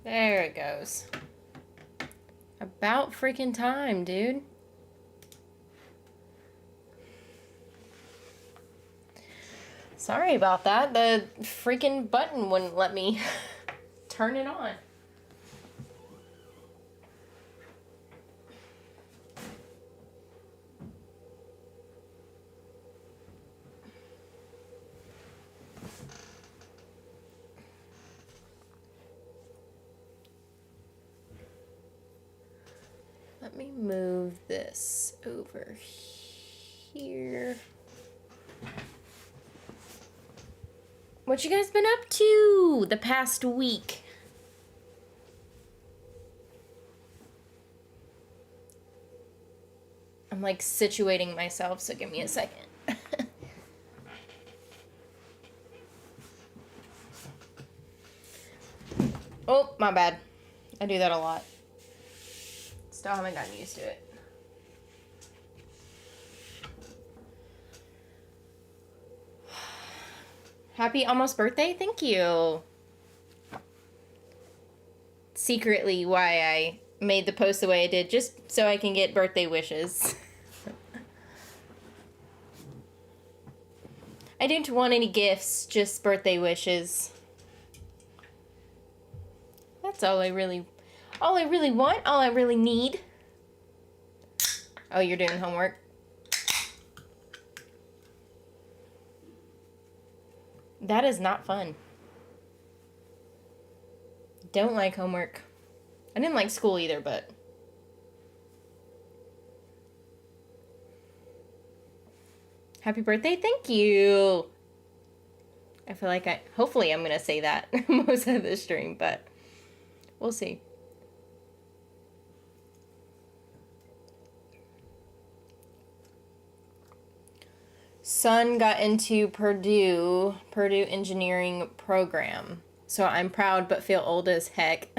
There it goes. About freaking time, dude. Sorry about that. The freaking button wouldn't let me turn it on. Let me move this over here. What you guys been up to the past week? I'm like situating myself, so give me a second. Oh, my bad. I do that a lot. Still haven't gotten used to it. Happy almost birthday. Thank you. Secretly why I made the post the way I did, just so I can get birthday wishes. I didn't want any gifts, just birthday wishes. That's all I really want, all I really need. Oh, you're doing homework? That is not fun. Don't like homework. I didn't like school either, but... Happy birthday, thank you! I feel like hopefully I'm gonna say that most of the stream, but we'll see. Son got into Purdue engineering program. So I'm proud but feel old as heck.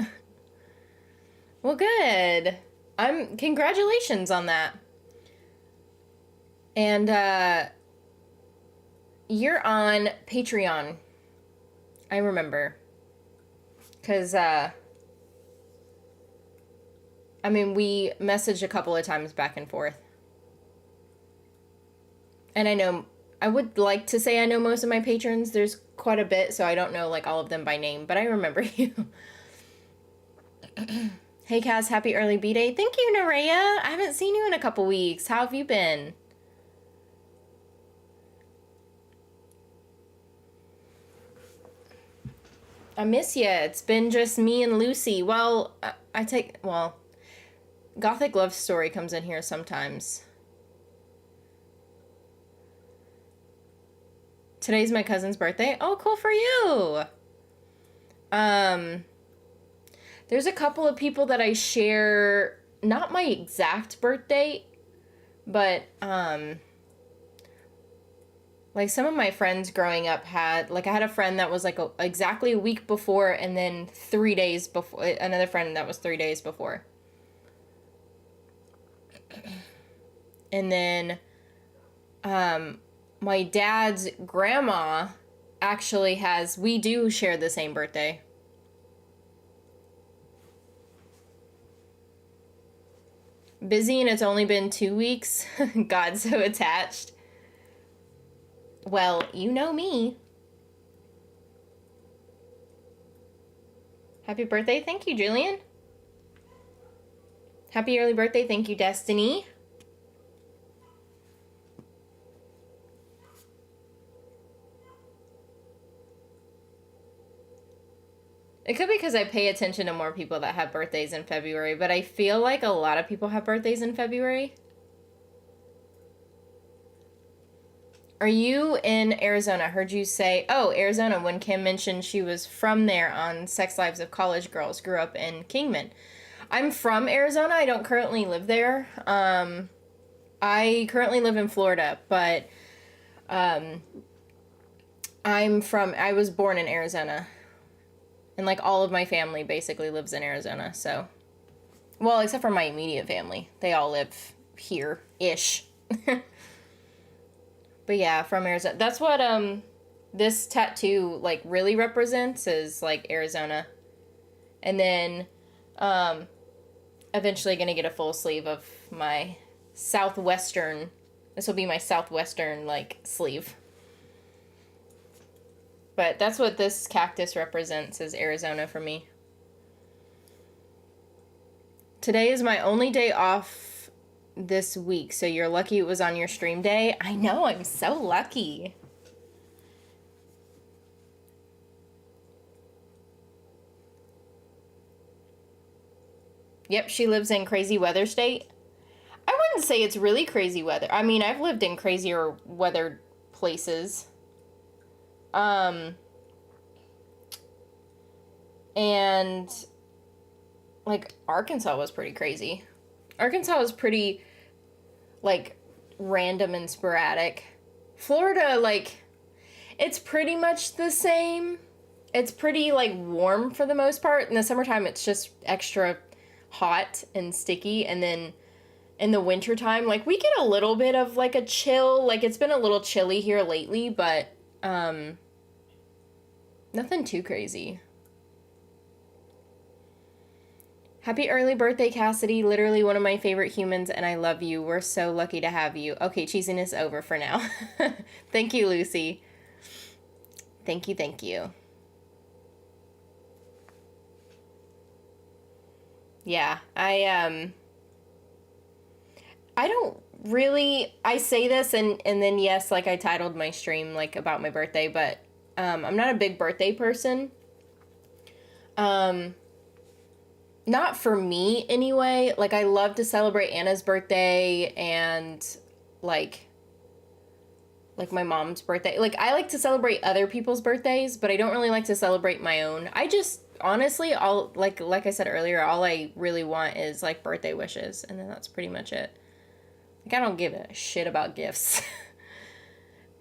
Well, good. Congratulations on that. And you're on Patreon. I remember. 'Cause I mean, we messaged a couple of times back and forth. And I would like to say I know most of my patrons. There's quite a bit, so I don't know like all of them by name, but I remember you. Hey Kaz, happy early B-Day. Thank you, Nerea. I haven't seen you in a couple weeks. How have you been? I miss ya. It's been just me and Lucy. Well, Gothic Love Story comes in here sometimes. Today's my cousin's birthday. Oh, cool for you. There's a couple of people that I share, not my exact birth date, but, like some of my friends growing up had, like I had a friend that was like exactly a week before, and then 3 days before, another friend that was 3 days before. And then, my dad's grandma actually we do share the same birthday. Busy and it's only been 2 weeks. God, so attached. Well, you know me. Happy birthday. Thank you, Julian. Happy early birthday. Thank you, Destiny. It could be because I pay attention to more people that have birthdays in February, but I feel like a lot of people have birthdays in February. Are you in Arizona? I heard you say, oh, Arizona, when Kim mentioned she was from there on Sex Lives of College Girls, grew up in Kingman. I'm from Arizona. I don't currently live there. I currently live in Florida, but I was born in Arizona. And, like, all of my family basically lives in Arizona, so. Well, except for my immediate family. They all live here-ish. But, yeah, from Arizona. That's what, this tattoo, like, really represents is, like, Arizona. And then eventually going to get a full sleeve of my southwestern. This will be my southwestern, like, sleeve. But that's what this cactus represents, is Arizona for me. Today is my only day off this week, so you're lucky it was on your stream day. I know, I'm so lucky. Yep, she lives in crazy weather state. I wouldn't say it's really crazy weather. I mean, I've lived in crazier weather places. And like Arkansas was pretty crazy. Arkansas was pretty like random and sporadic. Florida, like, it's pretty much the same. It's pretty like warm for the most part. In the summertime, it's just extra hot and sticky. And then in the wintertime, like, we get a little bit of like a chill. Like, it's been a little chilly here lately, but nothing too crazy. Happy early birthday, Cassidy. Literally one of my favorite humans, and I love you. We're so lucky to have you. Okay, cheesiness over for now. Thank you, Lucy. Thank you, thank you. Yeah, I don't really, I say this and then yes, like, I titled my stream like about my birthday, but I'm not a big birthday person. Not for me anyway. Like, I love to celebrate Anna's birthday and like my mom's birthday. Like, I like to celebrate other people's birthdays, but I don't really like to celebrate my own. I just honestly, all like I said earlier, all I really want is like birthday wishes, and then that's pretty much it. Like, I don't give a shit about gifts.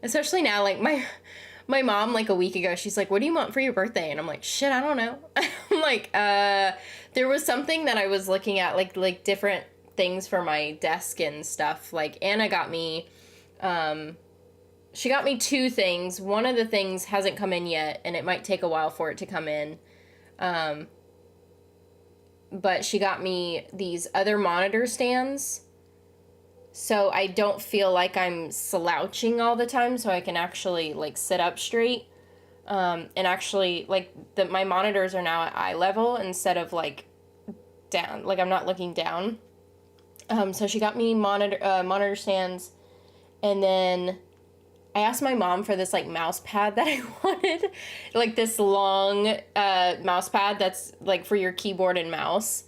Especially now, like, my mom, like, a week ago, she's like, what do you want for your birthday? And I'm like, shit, I don't know. I'm like, there was something that I was looking at, like different things for my desk and stuff. Like, Anna got me, she got me 2 things. One of the things hasn't come in yet, and it might take a while for it to come in. But she got me these other monitor stands, so I don't feel like I'm slouching all the time, so I can actually, like, sit up straight. And actually, like, my monitors are now at eye level instead of, like, down. Like, I'm not looking down. So she got me monitor stands, and then I asked my mom for this, like, mouse pad that I wanted. Like, this long mouse pad that's, like, for your keyboard and mouse.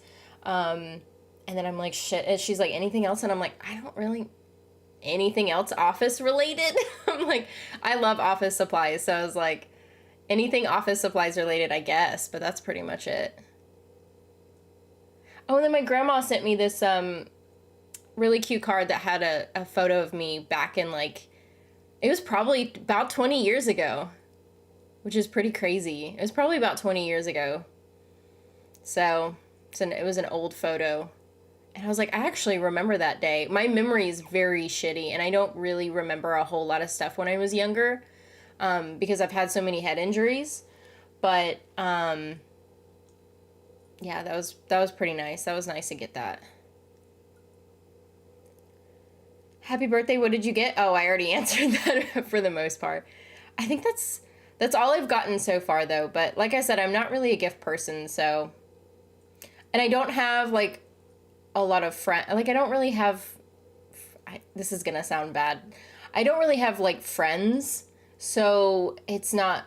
And then I'm like, shit. And she's like, anything else? And I'm like, I don't really... Anything else office related? I'm like, I love office supplies. So I was like, anything office supplies related, I guess. But that's pretty much it. Oh, and then my grandma sent me this really cute card that had a photo of me back in, like... It was probably about 20 years ago. Which is pretty crazy. It was probably about 20 years ago. So, it was an old photo. And I was like, I actually remember that day. My memory is very shitty, and I don't really remember a whole lot of stuff when I was younger, because I've had so many head injuries. But yeah, that was pretty nice. That was nice to get that. Happy birthday! What did you get? Oh, I already answered that for the most part. I think that's all I've gotten so far, though. But like I said, I'm not really a gift person, so. And I don't have, like, a lot of friends. Like, I don't really have... this is gonna sound bad. I don't really have, like, friends. So it's not...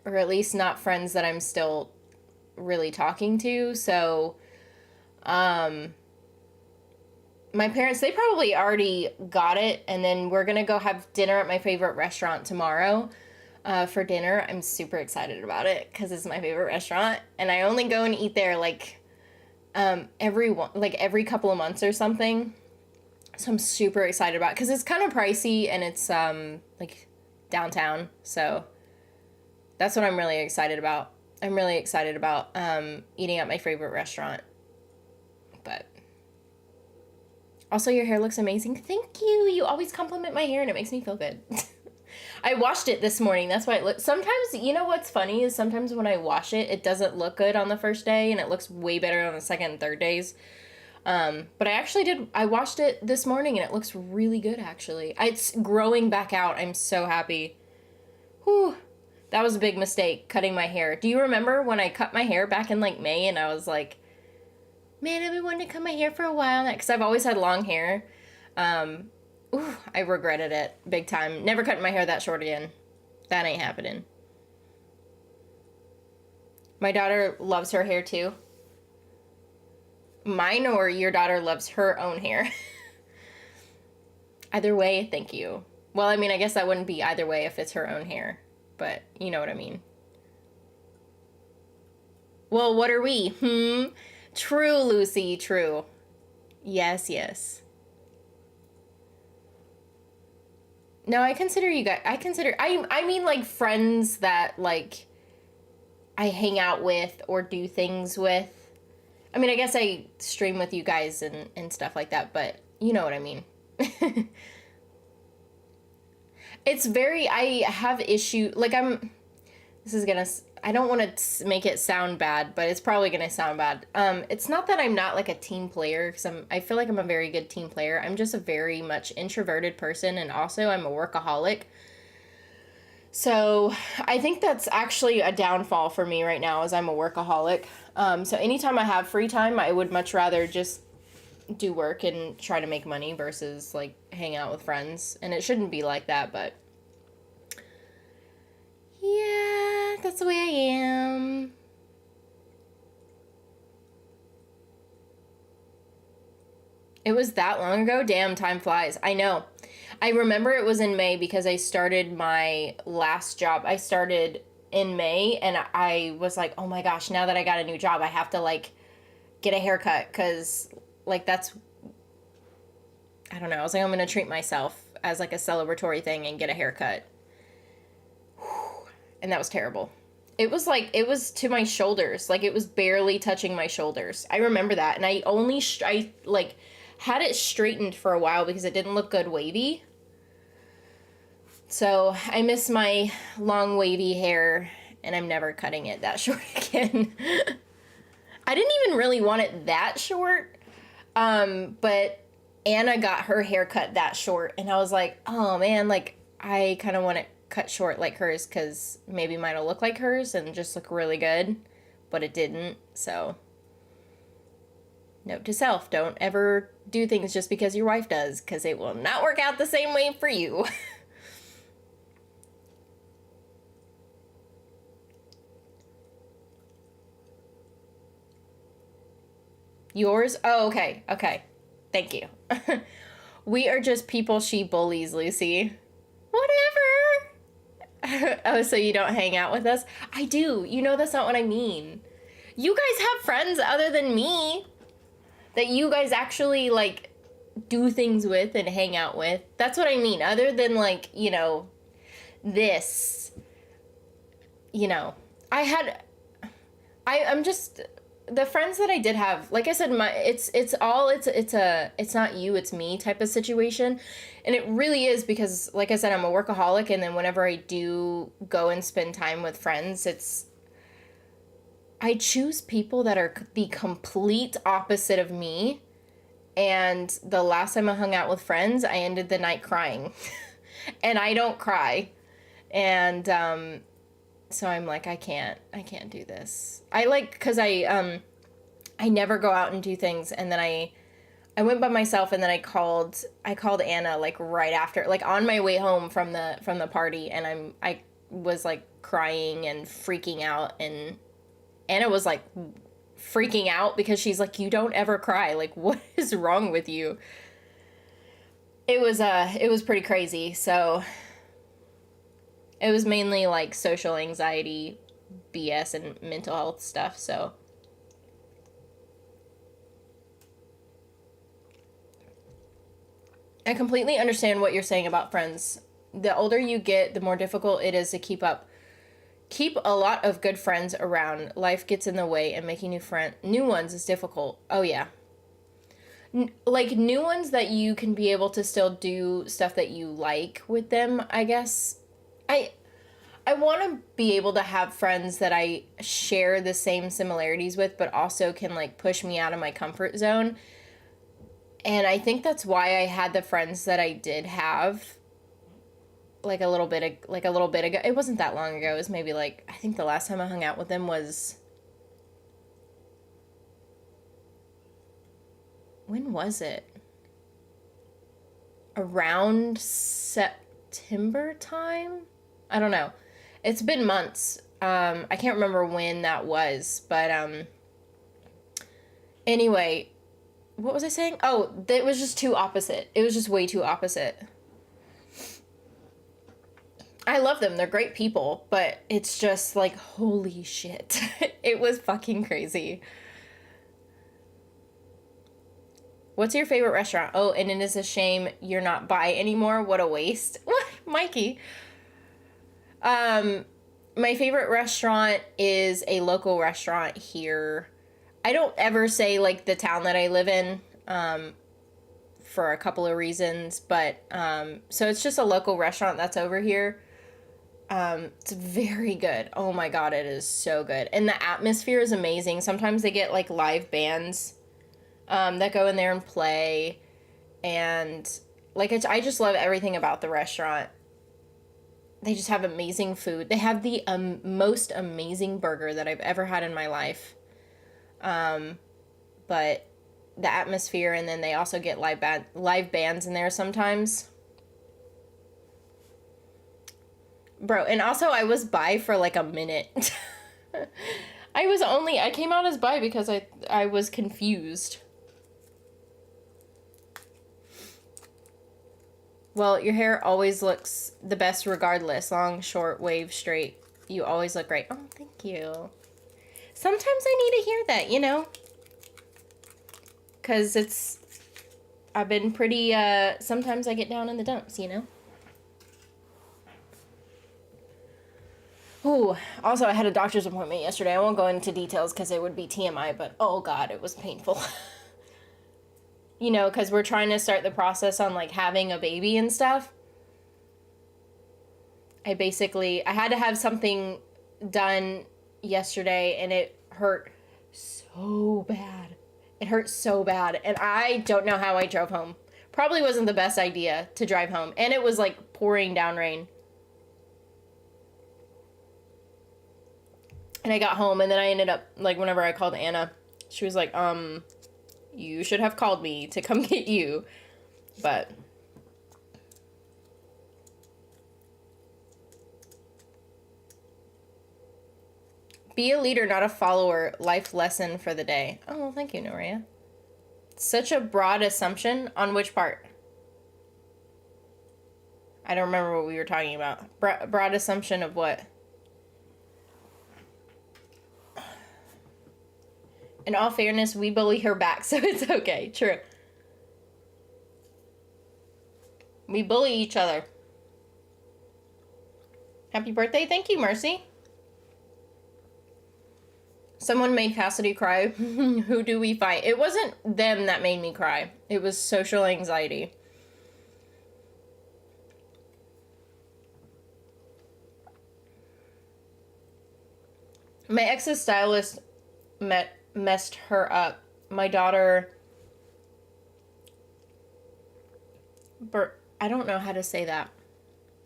Or at least not friends that I'm still really talking to. So, my parents, they probably already got it. And then we're gonna go have dinner at my favorite restaurant tomorrow. For dinner. I'm super excited about it because it's my favorite restaurant, and I only go and eat there like every couple of months or something. So I'm super excited about it because it's kind of pricey, and it's like downtown. So that's what I'm really excited about. I'm really excited about eating at my favorite restaurant. But also, your hair looks amazing. Thank you. You always compliment my hair, and it makes me feel good. I washed it this morning. That's why it looks. Sometimes, you know what's funny is sometimes when I wash it, it doesn't look good on the first day, and it looks way better on the second and third days. But I actually did. I washed it this morning, and it looks really good. Actually, it's growing back out. I'm so happy. Whew. That was a big mistake, cutting my hair. Do you remember when I cut my hair back in, like, May, and I was like, man, I've been wanting to cut my hair for a while now, because I've always had long hair. I regretted it big time. Never cutting my hair that short again. That ain't happening. My daughter loves her hair, too. Mine or your daughter loves her own hair? Either way, thank you. Well, I mean, I guess that wouldn't be either way if it's her own hair. But you know what I mean. Well, what are we? True, Lucy, true. Yes, yes. No, I consider you guys, I mean, like, friends that, like, I hang out with or do things with. I mean, I guess I stream with you guys and stuff like that, but you know what I mean. It's very, I have issue, like, I don't want to make it sound bad, but it's probably going to sound bad. It's not that I'm not, like, a team player, because I feel like I'm a very good team player. I'm just a very much introverted person, and also I'm a workaholic. So I think that's actually a downfall for me right now, is I'm a workaholic. So anytime I have free time, I would much rather just do work and try to make money versus, like, hang out with friends. And it shouldn't be like that, but yeah, that's the way I am. It was that long ago? Damn, time flies. I know. I remember it was in May because I started my last job. I started in May, and I was like, oh my gosh, now that I got a new job, I have to, like, get a haircut, because, like, that's, I don't know, I was like, I'm gonna treat myself as, like, a celebratory thing and get a haircut. And that was terrible. It was, like, it was to my shoulders. Like, it was barely touching my shoulders. I remember that, and I only, like, had it straightened for a while because it didn't look good wavy. So I miss my long wavy hair, and I'm never cutting it that short again. I didn't even really want it that short, but Anna got her hair cut that short, and I was like, oh man, like, I kind of want it cut short like hers, because maybe mine will look like hers and just look really good, but it didn't, so note to self, don't ever do things just because your wife does, because it will not work out the same way for you. Yours? Oh, okay. Okay. Thank you. We are just people she bullies, Lucy. Whatever. Oh, so you don't hang out with us? I do. You know that's not what I mean. You guys have friends other than me that you guys actually, like, do things with and hang out with. That's what I mean. Other than, like, you know, this. You know. I'm just, the friends that I did have, like I said, it's not you, it's me type of situation. And it really is, because, like I said, I'm a workaholic, and then whenever I do go and spend time with friends, I choose people that are the complete opposite of me. And the last time I hung out with friends, I ended the night crying. And I don't cry. And so I'm like, I can't do this. Because I never go out and do things, and then I went by myself, and then I called Anna, like, right after, like, on my way home from the party, and I was, like, crying and freaking out, and Anna was, like, freaking out because she's like, you don't ever cry, like, what is wrong with you? It was pretty crazy. So it was mainly, like, social anxiety BS and mental health stuff. So I completely understand what you're saying about friends. The older you get, the more difficult it is to keep a lot of good friends around. Life gets in the way, and making new ones is difficult. Oh yeah. Like, new ones that you can be able to still do stuff that you like with them, I guess, I I want to be able to have friends that I share the same similarities with, but also can like push me out of my comfort zone. And I think that's why I had the friends that I did have like a little bit ago. It wasn't that long ago. It was maybe like, I think the last time I hung out with them was, when was it? Around September time? I don't know. It's been months. I can't remember when that was, but anyway, what was I saying? Oh, it was just too opposite. It was just way too opposite. I love them. They're great people, but it's just like, holy shit. It was fucking crazy. What's your favorite restaurant? Oh, and it is a shame you're not bi anymore. What a waste. What? Mikey. My favorite restaurant is a local restaurant here. I don't ever say like the town that I live in, for a couple of reasons, but, so it's just a local restaurant that's over here. It's very good. Oh my God, it is so good. And the atmosphere is amazing. Sometimes they get like live bands, that go in there and play. And like, I just love everything about the restaurant. They just have amazing food. They have the most amazing burger that I've ever had in my life. But the atmosphere, and then they also get live bands in there sometimes. Bro, and also I was bi for like a minute. I came out as bi because I was confused. Well, your hair always looks the best regardless. Long, short, wave, straight. You always look great. Oh, thank you. Sometimes I need to hear that, you know? Because I've been pretty, sometimes I get down in the dumps, you know? Ooh, also I had a doctor's appointment yesterday. I won't go into details because it would be TMI, but oh God, it was painful. You know, because we're trying to start the process on like having a baby and stuff. I had to have something done yesterday and it hurt so bad. It hurt so bad. And I don't know how I drove home. Probably wasn't the best idea to drive home. And it was like pouring down rain. And I got home and then I ended up, like, whenever I called Anna, she was like, you should have called me to come get you. But be a leader, not a follower. Life lesson for the day. Oh, well, thank you, Noria. Such a broad assumption. On which part? I don't remember what we were talking about. Broad assumption of what? In all fairness, we bully her back, so it's okay. True. We bully each other. Happy birthday. Thank you, Mercy. Someone made Cassidy cry. Who do we fight? It wasn't them that made me cry. It was social anxiety. My ex's stylist messed her up. My daughter, I don't know how to say that,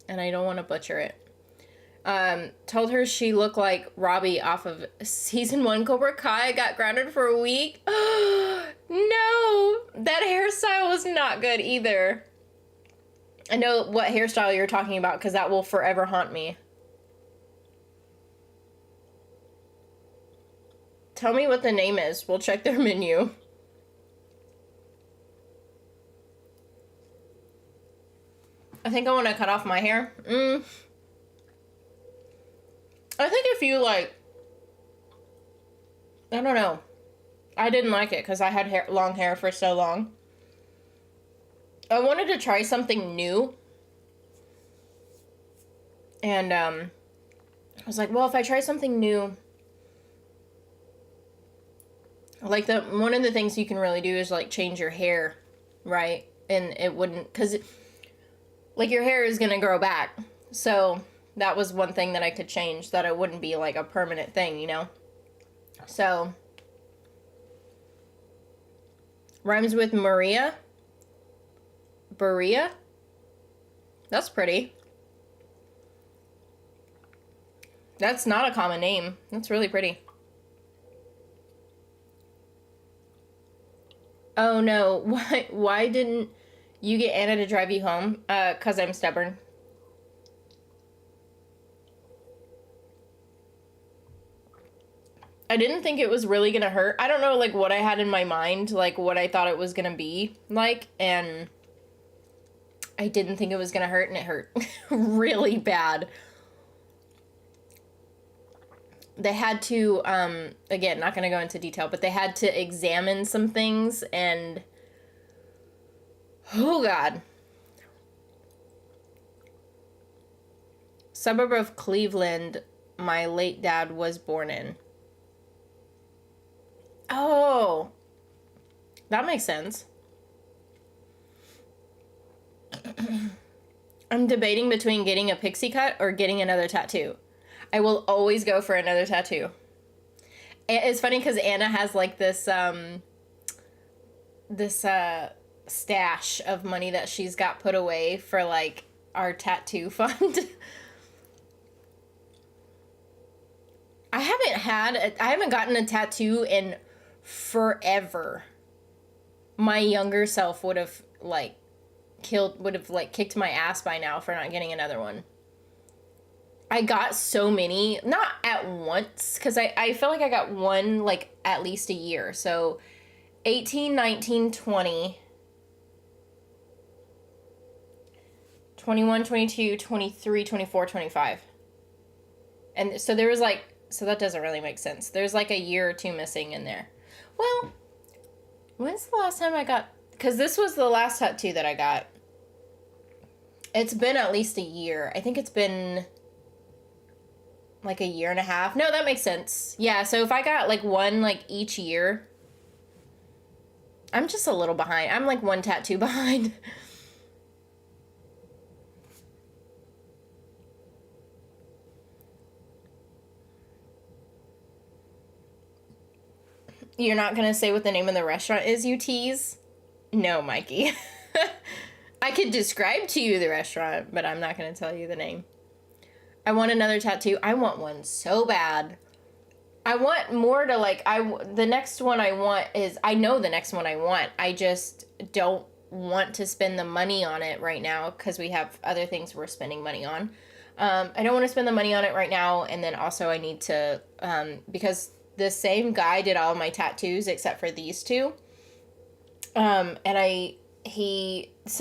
and I don't want to butcher it. Told her she looked like Robbie off of season 1 Cobra Kai. Got grounded for a week. No, that hairstyle was not good either. I know what hairstyle you're talking about because that will forever haunt me. Tell me what the name is. We'll check their menu. I think I want to cut off my hair. I think if you, like, I don't know. I didn't like it because I had long hair for so long. I wanted to try something new. And, I was like, well, if I try something new, like, one of the things you can really do is, like, change your hair, right? And it wouldn't, because, like, your hair is going to grow back. So, that was one thing that I could change, that it wouldn't be like a permanent thing, you know? So, rhymes with Maria. Berea? That's pretty. That's not a common name. That's really pretty. Oh no, why didn't you get Anna to drive you home? 'Cause I'm stubborn. I didn't think it was really gonna hurt. I don't know, like, what I had in my mind, like, what I thought it was gonna be like, and I didn't think it was gonna hurt, and it hurt really bad. They had to, again, not gonna go into detail, but they had to examine some things, and oh god. Suburb of Cleveland, my late dad was born in. Oh, that makes sense. I'm debating between getting a pixie cut or getting another tattoo. I will always go for another tattoo. It's funny because Anna has like this stash of money that she's got put away for like our tattoo fund. I haven't gotten a tattoo in forever. My younger self would have kicked my ass by now for not getting another one. I got so many, not at once, because I feel like I got one like at least a year. So 18, 19, 20, 21, 22, 23, 24, 25. And so there was like, so that doesn't really make sense. There's like a year or two missing in there. Well, when's the last time I got, because this was the last tattoo that I got. It's been at least a year. I think it's been like a year and a half. No, that makes sense. Yeah, so if I got like one like each year, I'm just a little behind. I'm like one tattoo behind. You're not gonna say what the name of the restaurant is, you tease? No, Mikey. I could describe to you the restaurant, but I'm not gonna tell you the name. I want another tattoo. I want one so bad. I want more to like, the next one I want is, I know the next one I want. I just don't want to spend the money on it right now because we have other things we're spending money on. I don't want to spend the money on it right now. And then also I need to, because the same guy did all of my tattoos except for these two. So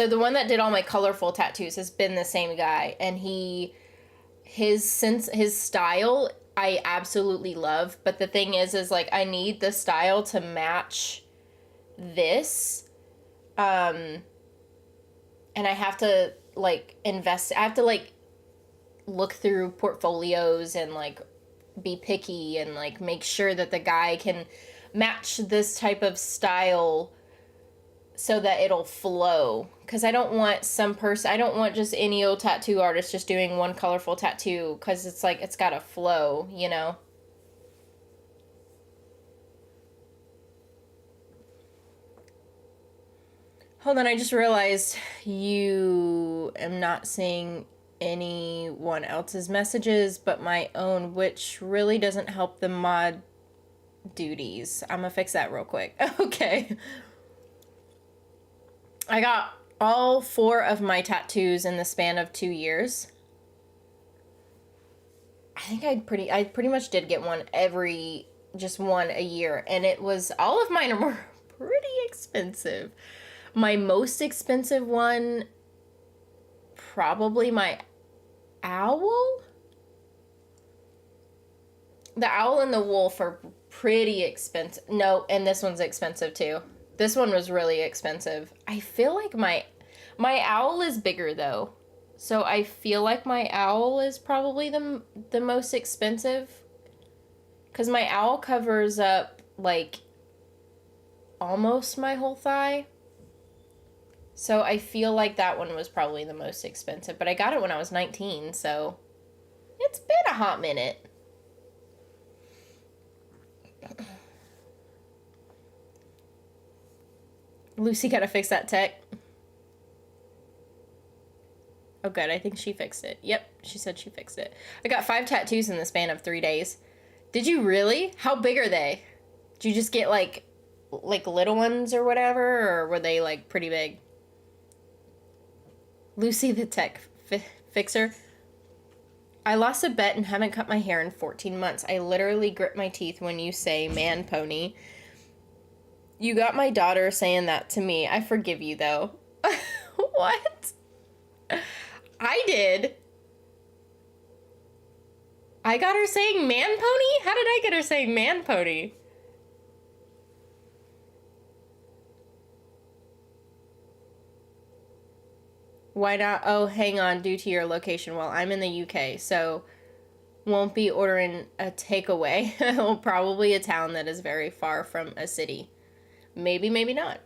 the one that did all my colorful tattoos has been the same guy, and his style I absolutely love, but the thing is like I need the style to match this, and I have to like invest. I have to like look through portfolios and like be picky and like make sure that the guy can match this type of style so that it'll flow. Because I don't want just any old tattoo artist just doing one colorful tattoo, because it's like, it's gotta flow, you know? Hold on, I just realized you am not seeing anyone else's messages but my own, which really doesn't help the mod duties. I'm gonna fix that real quick. Okay. I got all 4 of my tattoos in the span of 2 years. I think I pretty much did get just one a year, and all of mine were pretty expensive. My most expensive one, probably my owl. The owl and the wolf are pretty expensive. No, and this one's expensive too. This one was really expensive. I feel like my owl is bigger though. So I feel like my owl is probably the most expensive. Because my owl covers up like almost my whole thigh. So I feel like that one was probably the most expensive. But I got it when I was 19, so It's been a hot minute. Lucy gotta fix that tech. Oh, good. I think she fixed it. Yep, she said she fixed it. I got 5 tattoos in the span of 3 days. Did you really? How big are they? Did you just get, like little ones or whatever? Or were they, like, pretty big? Lucy the tech fixer. I lost a bet and haven't cut my hair in 14 months. I literally grit my teeth when you say man pony. You got my daughter saying that to me. I forgive you, though. What? I did. I got her saying man pony? How did I get her saying man pony? Why not? Oh, hang on, due to your location. Well, I'm in the UK, so won't be ordering a takeaway. Well, probably a town that is very far from a city. Maybe, maybe not.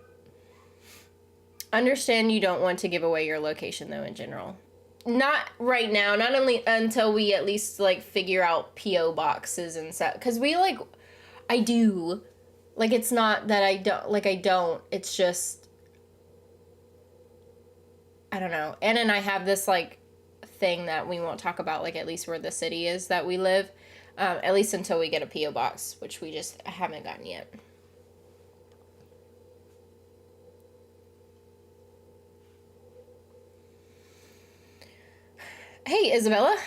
Understand you don't want to give away your location, though, in general. Not right now. Not only until we at least, like, figure out P.O. boxes and stuff. Because we, like, I do. Like, it's not that I don't. Like, I don't. It's just, I don't know. Anna and I have this, like, thing that we won't talk about, like, at least where the city is that we live. At least until we get a P.O. box, which we just haven't gotten yet. Hey, Isabella.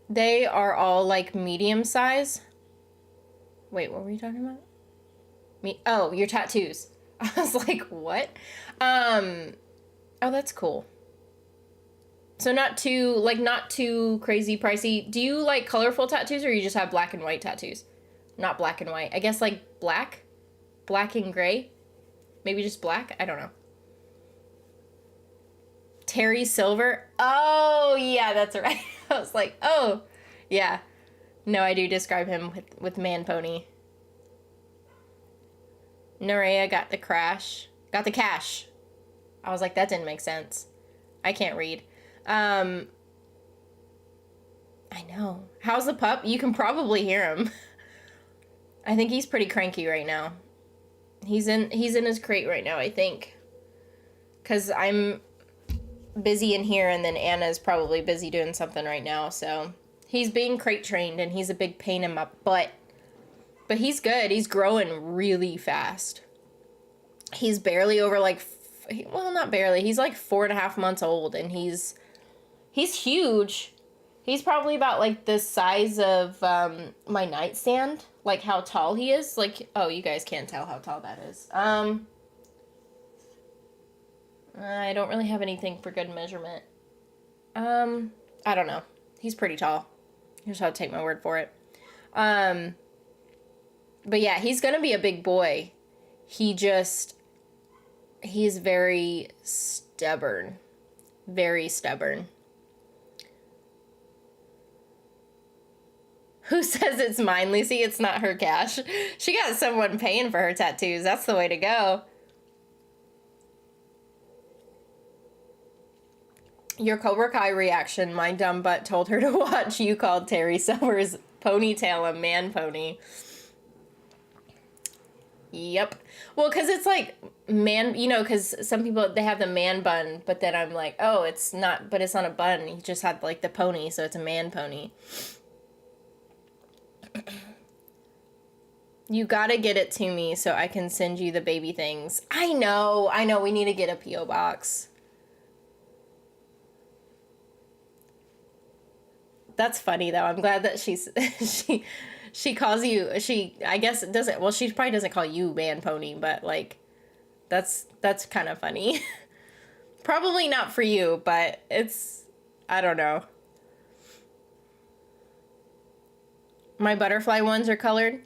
They are all, like, medium size. Wait, what were you talking about? Oh, your tattoos. I was like, what? Oh, that's cool. So not too crazy pricey. Do you like colorful tattoos, or you just have black and white tattoos? Not black and white. I guess, like, black and gray. Maybe just black. I don't know. Terry Silver. Oh, yeah, that's right. I was like, oh, yeah. No, I do describe him with man pony. Nerea got the crash. Got the cash. I was like, that didn't make sense. I can't read. I know. How's the pup? You can probably hear him. I think he's pretty cranky right now. He's in his crate right now, I think. 'Cause I'm busy in here, and then Anna's probably busy doing something right now, so he's being crate trained, and he's a big pain in my butt. But he's good. He's growing really fast. He's barely over, like, well, not barely. He's like 4.5 months old, and he's huge. He's probably about, like, the size of my nightstand, like how tall he is. Like, oh, you guys can't tell how tall that is. I don't really have anything for good measurement. I don't know. He's pretty tall. Here's how to take my word for it. But yeah, he's gonna be a big boy. He's very stubborn. Very stubborn. Who says it's mine, Lucy? It's not her cash. She got someone paying for her tattoos. That's the way to go. Your Cobra Kai reaction, my dumb butt told her to watch. You called Terry Silver's ponytail a man pony. Yep. Well, because it's like man, you know, because some people, they have the man bun, but then I'm like, oh, it's not, but it's not a bun. He just had, like, the pony, so it's a man pony. You gotta get it to me so I can send you the baby things. I know, we need to get a P.O. box. That's funny, though. I'm glad that she calls you, I guess it doesn't, well, she probably doesn't call you man pony, but, like, that's kind of funny. Probably not for you, but it's, I don't know. My butterfly ones are colored.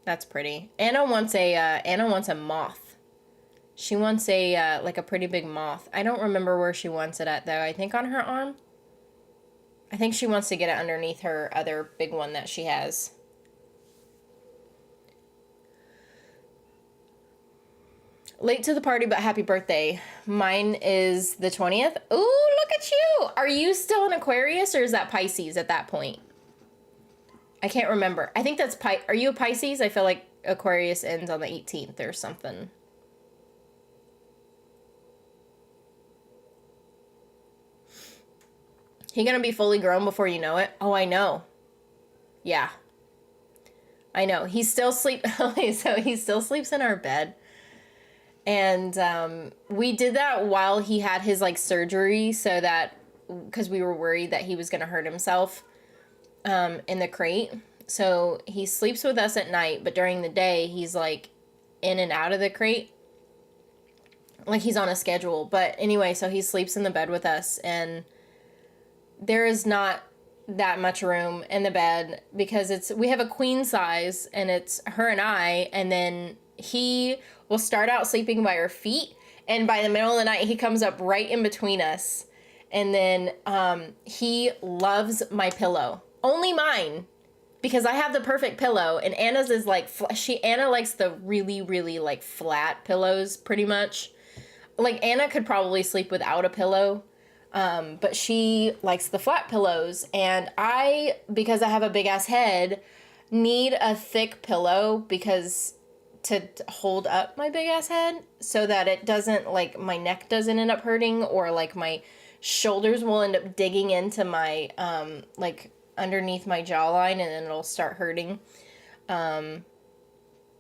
That's pretty. Anna wants a moth. She wants a, like, a pretty big moth. I don't remember where she wants it at, though. I think on her arm. I think she wants to get it underneath her other big one that she has. Late to the party, but happy birthday. Mine is the 20th. Ooh, look at you. Are you still an Aquarius or is that Pisces at that point? I can't remember. I think that's Are you a Pisces? I feel like Aquarius ends on the 18th or something. He gonna be fully grown before you know it? Oh, I know. Yeah. I know. He still so he still sleeps in our bed. And we did that while he had his like surgery, so that because we were worried that he was gonna hurt himself in the crate. So he sleeps with us at night, but during the day he's like in and out of the crate. Like he's on a schedule. But anyway, so he sleeps in the bed with us, and there is not that much room in the bed because we have a queen size and it's her and I, and then he will start out sleeping by our feet, and by the middle of the night he comes up right in between us, and then he loves my pillow, only mine, because I have the perfect pillow, and Anna's is like Anna likes the really, really like flat pillows pretty much. Like Anna could probably sleep without a pillow. But she likes the flat pillows, and because I have a big ass head, need a thick pillow because to hold up my big ass head so that it doesn't, like, my neck doesn't end up hurting, or like my shoulders will end up digging into my, like underneath my jawline, and then it'll start hurting.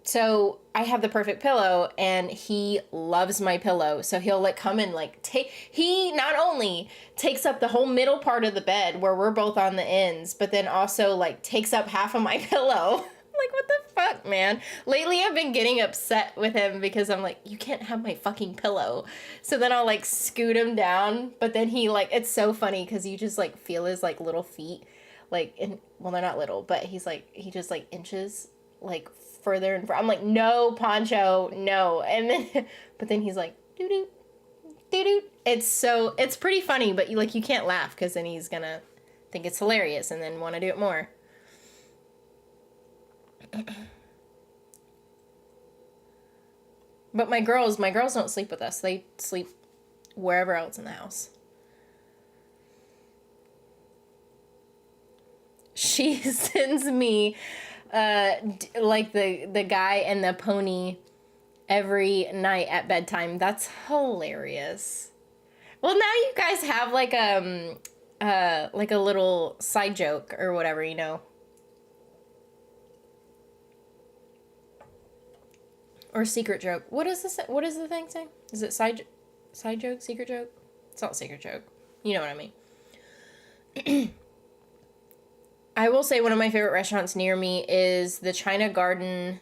So I have the perfect pillow, and he loves my pillow. So he'll like come and like he not only takes up the whole middle part of the bed where we're both on the ends, but then also like takes up half of my pillow. Like, what the fuck, man? Lately I've been getting upset with him because I'm like, you can't have my fucking pillow. So then I'll like scoot him down, but then he like, it's so funny because you just like feel his like little feet, like, well, they're not little, but he just like inches like further and further. I'm like, no, Poncho, no. And then, but then he's like, doo-doo, doo-doo. It's pretty funny, but you can't laugh because then he's gonna think it's hilarious and then want to do it more. But my girls don't sleep with us. They sleep wherever else in the house. She sends me like the guy and the pony every night at bedtime. That's hilarious. Well, now you guys have like a little side joke or whatever, you know. Or secret joke. What is the thing saying? Is it side joke, secret joke? It's not secret joke. You know what I mean. I will say one of my favorite restaurants near me is the China Garden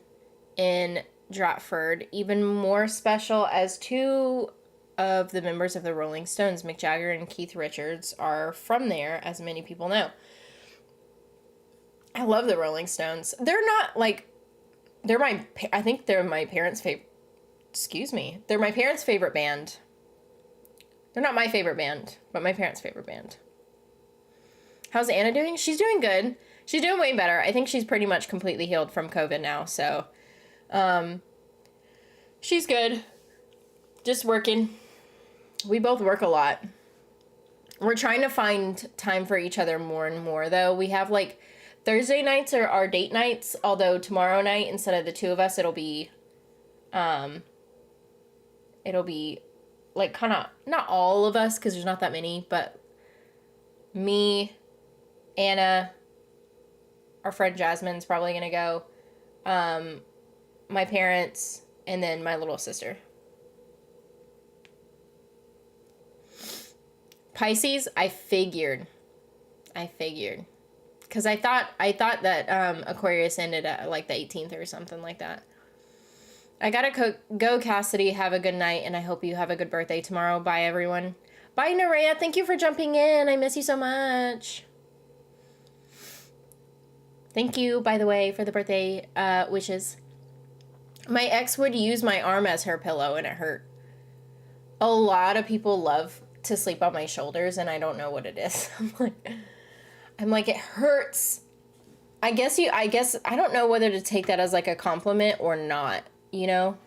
in Dropford. Even more special as two of the members of the Rolling Stones, Mick Jagger and Keith Richards, are from there, as many people know. I love the Rolling Stones. They're not like, I think they're my parents' favorite, they're my parents' favorite band. They're not my favorite band, but my parents' favorite band. How's Anna doing? She's doing good. She's doing way better. I think she's pretty much completely healed from COVID now, so she's good. Just working. We both work a lot. We're trying to find time for each other more and more, though. We have like Thursday nights are our date nights, although tomorrow night, instead of the two of us, it'll be like kind of, not all of us, because there's not that many, but me, Anna, our friend Jasmine's probably going to go, my parents, and then my little sister. Pisces, I figured. Because I thought that Aquarius ended at like the 18th or something like that. I gotta go, Cassidy. Have a good night, and I hope you have a good birthday tomorrow. Bye, everyone. Bye, Nerea. Thank you for jumping in. I miss you so much. Thank you, by the way, for the birthday wishes. My ex would use my arm as her pillow, and it hurt. A lot of people love to sleep on my shoulders, and I don't know what it is. I'm like, it hurts. I guess I don't know whether to take that as like a compliment or not, you know?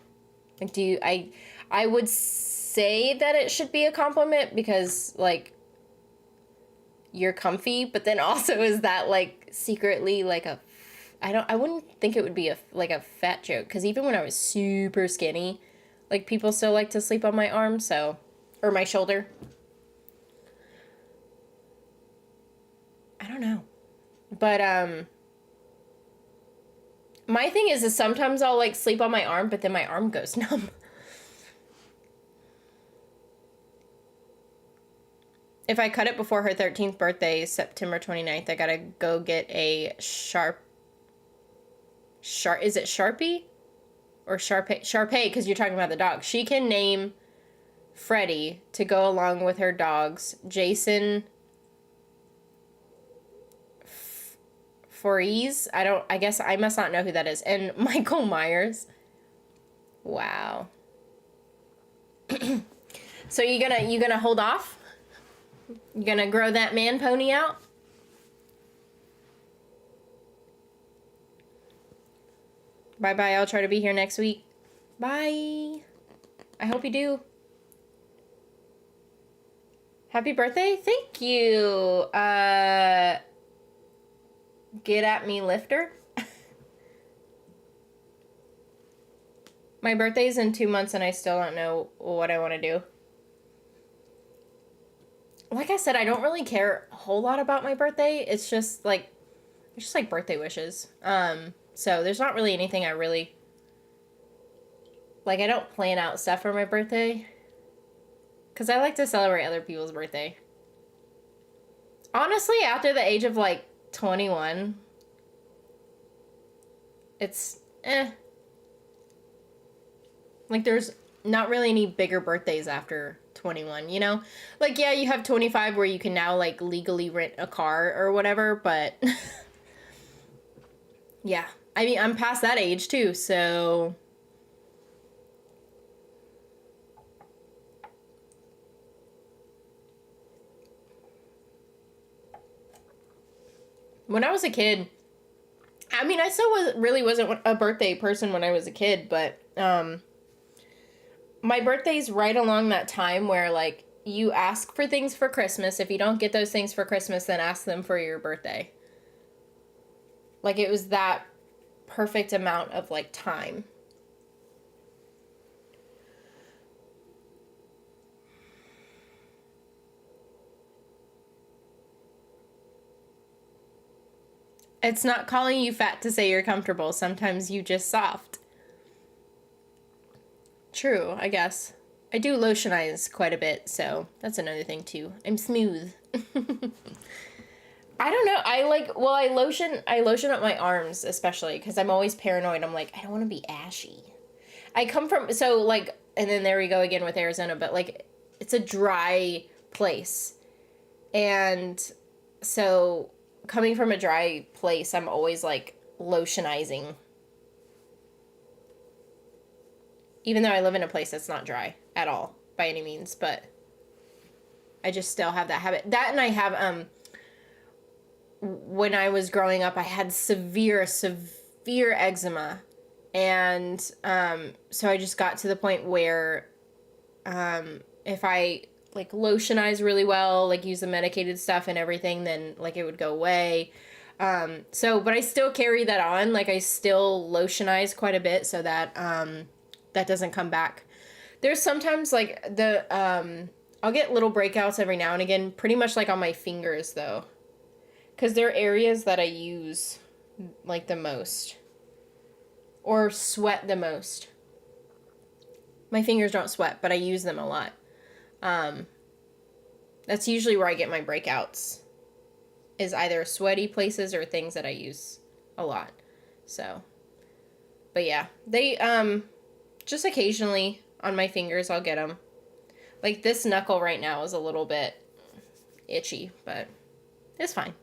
Like, I would say that it should be a compliment because, like, you're comfy, but then also is that, like, secretly, like, I wouldn't think it would be like a fat joke, because even when I was super skinny, like, people still like to sleep on my arm, so, or my shoulder. I don't know. But, my thing is sometimes I'll, like, sleep on my arm, but then my arm goes numb. If I cut it before her 13th birthday, September 29th, I gotta go get a is it Sharpie? Or Sharpay, because you're talking about the dog. She can name Freddie to go along with her dogs. Jason Voorhees. I guess I must not know who that is. And Michael Myers. Wow. So you gonna hold off? You gonna grow that man pony out? Bye-bye. I'll try to be here next week. Bye. I hope you do. Happy birthday. Thank you. Get at me, lifter. My birthday's in 2 months and I still don't know what I want to do. Like I said, I don't really care a whole lot about my birthday. It's just like birthday wishes. So there's not really anything I really, like, I don't plan out stuff for my birthday. Because I like to celebrate other people's birthday. Honestly, after the age of, like, 21, it's, Like, there's not really any bigger birthdays after 21, you know? Like, yeah, you have 25 where you can now, like, legally rent a car or whatever, but... yeah. I mean, I'm past that age, too, so... When I was a kid... I mean, I still really wasn't a birthday person when I was a kid, but, my birthday's right along that time where, like, you ask for things for Christmas. If you don't get those things for Christmas, then ask them for your birthday. Like, it was that perfect amount of, like, time. It's not calling you fat to say you're comfortable. Sometimes you just soft. True, I guess. I do lotionize quite a bit, so that's another thing, too. I'm smooth. I don't know. I lotion up my arms, especially, because I'm always paranoid. I'm like, I don't want to be ashy. I come from, so, like, and then there we go again with Arizona, but, like, it's a dry place. And so, coming from a dry place, I'm always, like, lotionizing. Even though I live in a place that's not dry at all, by any means, but I just still have that habit. That, and I have, when I was growing up, I had severe eczema. And, so I just got to the point where, if I, like, lotionize really well, like, use the medicated stuff and everything, then, like, it would go away. But I still carry that on. Like, I still lotionize quite a bit so that, that doesn't come back. There's sometimes, like, I'll get little breakouts every now and again, pretty much, like, on my fingers, though. Because they're areas that I use, like, the most. Or sweat the most. My fingers don't sweat, but I use them a lot. That's usually where I get my breakouts. Is either sweaty places or things that I use a lot. So. But yeah. They, just occasionally on my fingers I'll get them. Like, this knuckle right now is a little bit itchy, but it's fine.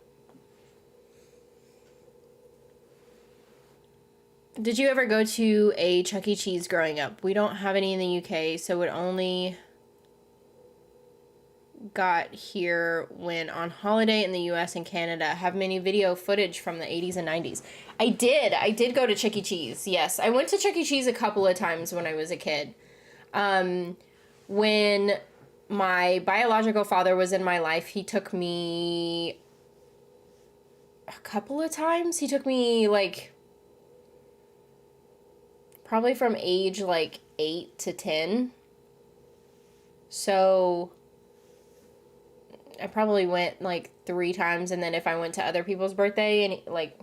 Did you ever go to a Chuck E. Cheese growing up? We don't have any in the UK, so would only got here when on holiday in the US and Canada have many video footage from the 80s and 90s. I did go to Chuck E. Cheese. Yes, I went to Chuck E. Cheese a couple of times when I was a kid. When my biological father was in my life, he took me a couple of times. He took me like probably from age like 8 to 10. So I probably went like 3 times, and then if I went to other people's birthday and like,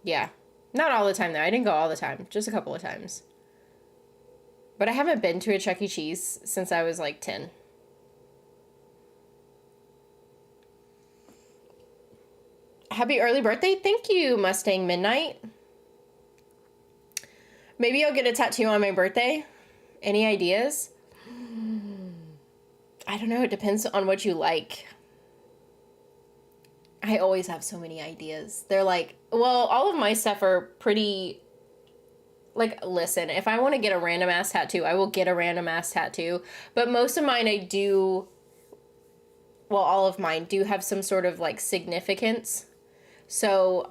yeah, not all the time though. I didn't go all the time, just a couple of times. But I haven't been to a Chuck E. Cheese since I was like 10. Happy early birthday. Thank you, Mustang Midnight. Maybe I'll get a tattoo on my birthday. Any ideas? I don't know. It depends on what you like. I always have so many ideas. They're like, well, all of my stuff are pretty, like, listen, if I want to get a random ass tattoo, I will get a random ass tattoo. But most of mine all of mine do have some sort of, like, significance. So,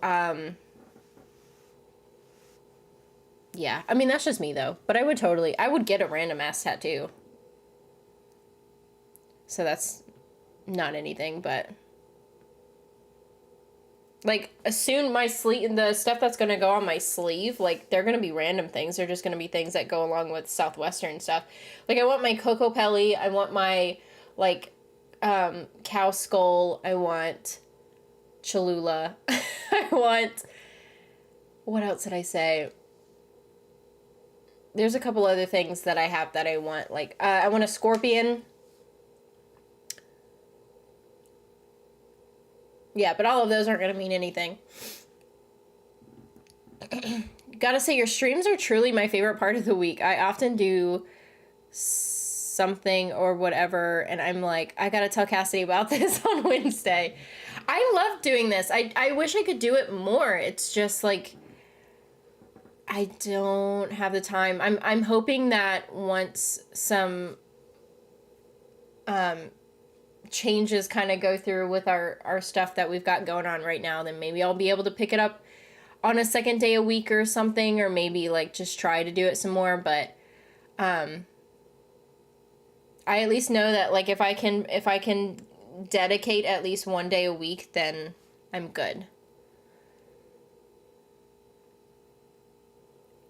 yeah. I mean, that's just me, though. But I would get a random ass tattoo. So that's not anything, but like soon the stuff that's going to go on my sleeve, like they're going to be random things. They're just going to be things that go along with Southwestern stuff. Like I want my Coco Pelli. I want my like cow skull. I want Cholula. I want, what else did I say? There's a couple other things that I have that I want. Like I want a scorpion. Yeah, but all of those aren't going to mean anything. Gotta say, your streams are truly my favorite part of the week. I often do something or whatever, and I'm like, I gotta tell Cassidy about this on Wednesday. I love doing this. I wish I could do it more. It's just like, I don't have the time. I'm hoping that once some changes kind of go through with our stuff that we've got going on right now, then maybe I'll be able to pick it up on a second day a week or something, or maybe like just try to do it some more. But I at least know that like if I can dedicate at least one day a week, then I'm good.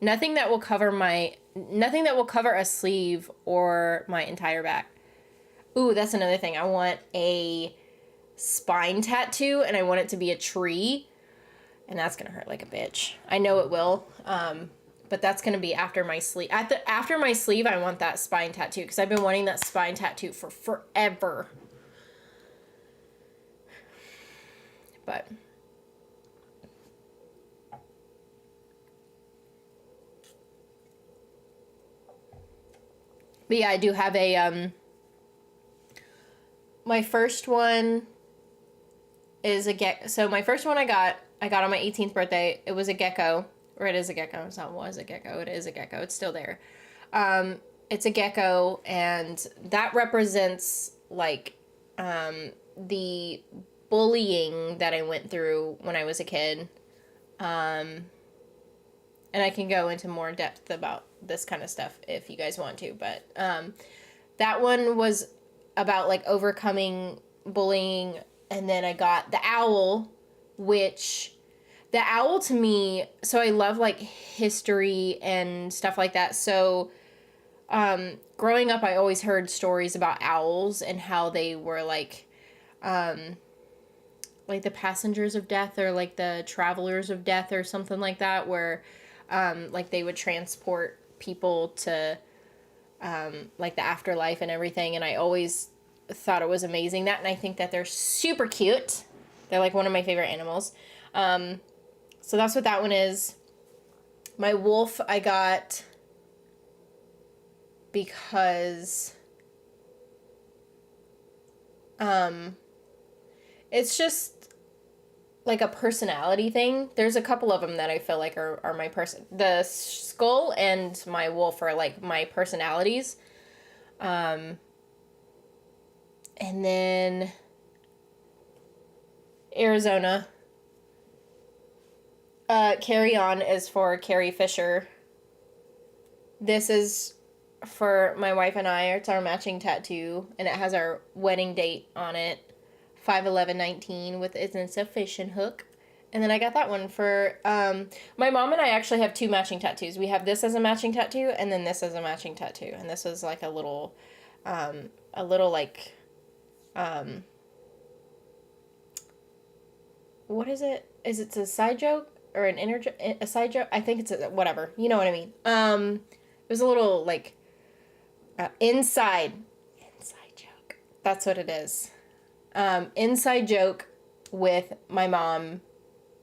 Nothing that will cover a sleeve or my entire back. Ooh, that's another thing. I want a spine tattoo, and I want it to be a tree, and that's gonna hurt like a bitch. I know it will, but that's gonna be after my sleeve. After my sleeve, I want that spine tattoo, because I've been wanting that spine tattoo for forever. But yeah, I do have a my first one is a gecko. So my first one I got on my 18th birthday. It was a gecko, or it is a gecko. It's not was a gecko. It is a gecko. It's still there. It's a gecko, and that represents like the bullying that I went through when I was a kid. And I can go into more depth about this kind of stuff if you guys want to, but that one was about like overcoming bullying. And then I got the owl, which the owl to me, so I love like history and stuff like that. So growing up, I always heard stories about owls and how they were like the passengers of death, or like the travelers of death, or something like that, where like they would transport people to like the afterlife and everything. And I always thought it was amazing that, and I think that they're super cute. They're like one of my favorite animals. So that's what that one is. My wolf I got because it's just like a personality thing. There's a couple of them that I feel like are my person. The skull and my wolf are like my personalities. And then Arizona. Carry On is for Carrie Fisher. This is for my wife and I. It's our matching tattoo, and it has our wedding date on it, 5/11/19, with Isn't Sufficient hook. And then I got that one for, my mom and I actually have two matching tattoos. We have this as a matching tattoo, and then this as a matching tattoo. And this was like a little like, what is it? Is it a side joke or an inner a side joke? I think it's a, whatever. You know what I mean? It was a little like, inside joke. That's what it is. Inside joke with my mom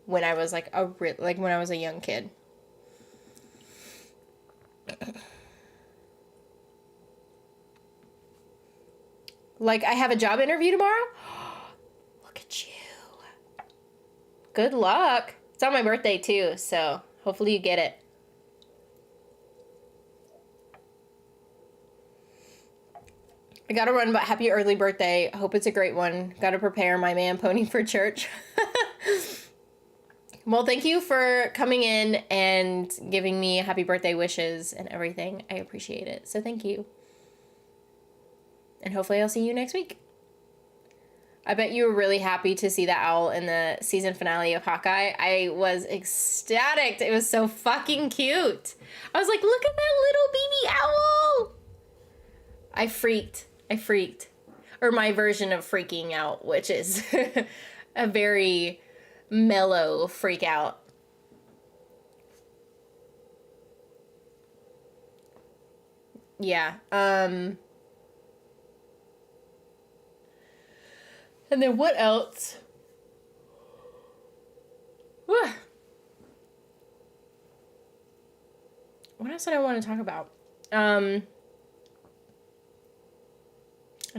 when I was like when I was a young kid. Like, I have a job interview tomorrow. Look at you. Good luck. It's on my birthday too, so hopefully you get it. I gotta run, but happy early birthday. Hope it's a great one. Gotta prepare my man pony for church. Well, thank you for coming in and giving me happy birthday wishes and everything. I appreciate it. So thank you. And hopefully I'll see you next week. I bet you were really happy to see that owl in the season finale of Hawkeye. I was ecstatic. It was so fucking cute. I was like, look at that little baby owl. I freaked. Or my version of freaking out, which is a very mellow freak out. Yeah. And then what else? What else did I want to talk about? I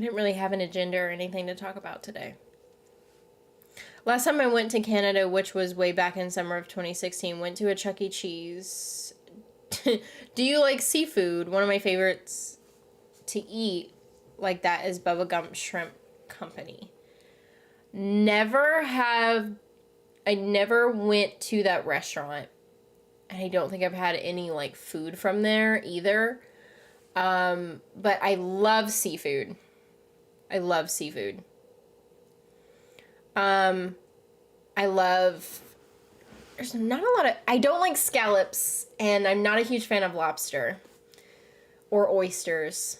didn't really have an agenda or anything to talk about today. Last time I went to Canada, which was way back in summer of 2016, went to a Chuck E. Cheese. Do you like seafood? One of my favorites to eat like that is Bubba Gump Shrimp Company. I never went to that restaurant. And I don't think I've had any like food from there either. But I love seafood. There's not a lot of, I don't like scallops, and I'm not a huge fan of lobster or oysters.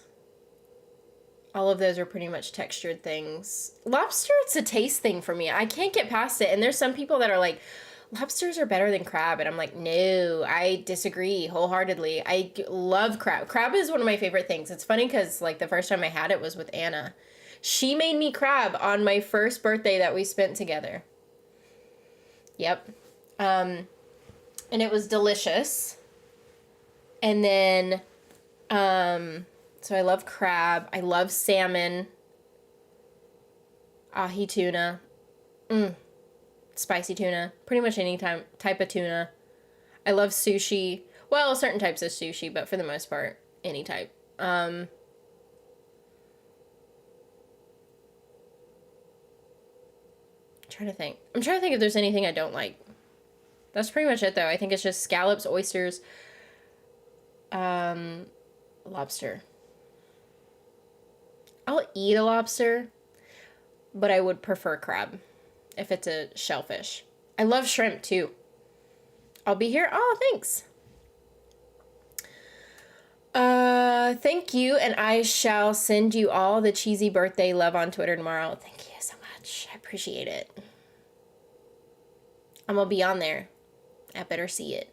All of those are pretty much textured things. Lobster, it's a taste thing for me. I can't get past it. And there's some people that are like, lobsters are better than crab. And I'm like, no, I disagree wholeheartedly. I love crab. Crab is one of my favorite things. It's funny because like the first time I had it was with Anna. She made me crab on my first birthday that we spent together. Yep. And it was delicious. And then, so I love crab. I love salmon. Ahi tuna. Spicy tuna. Pretty much any type of tuna. I love sushi. Well, certain types of sushi, but for the most part, any type. I'm trying to think if there's anything I don't like. That's pretty much it, though. I think it's just scallops, oysters, lobster. I'll eat a lobster, but I would prefer crab if it's a shellfish. I love shrimp, too. I'll be here. Oh, thanks. Thank you, and I shall send you all the cheesy birthday love on Twitter tomorrow. Thank you so much. I appreciate it. I'm gonna be on there. I better see it.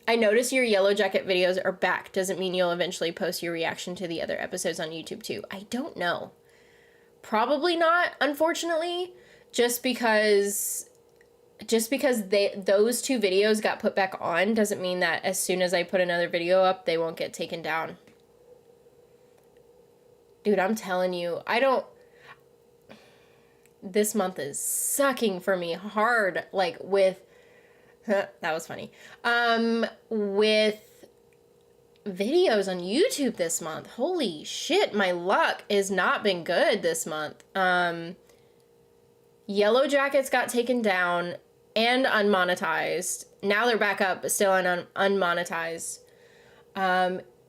I notice your Yellow Jacket videos are back. Doesn't mean you'll eventually post your reaction to the other episodes on YouTube too. I don't know. Probably not, unfortunately, just because those two videos got put back on doesn't mean that as soon as I put another video up, they won't get taken down. Dude, I'm telling you, this month is sucking for me hard, like with, that was funny, with videos on YouTube this month. Holy shit, my luck has not been good this month. Yellow Jackets got taken down and unmonetized. Now they're back up, but still unmonetized.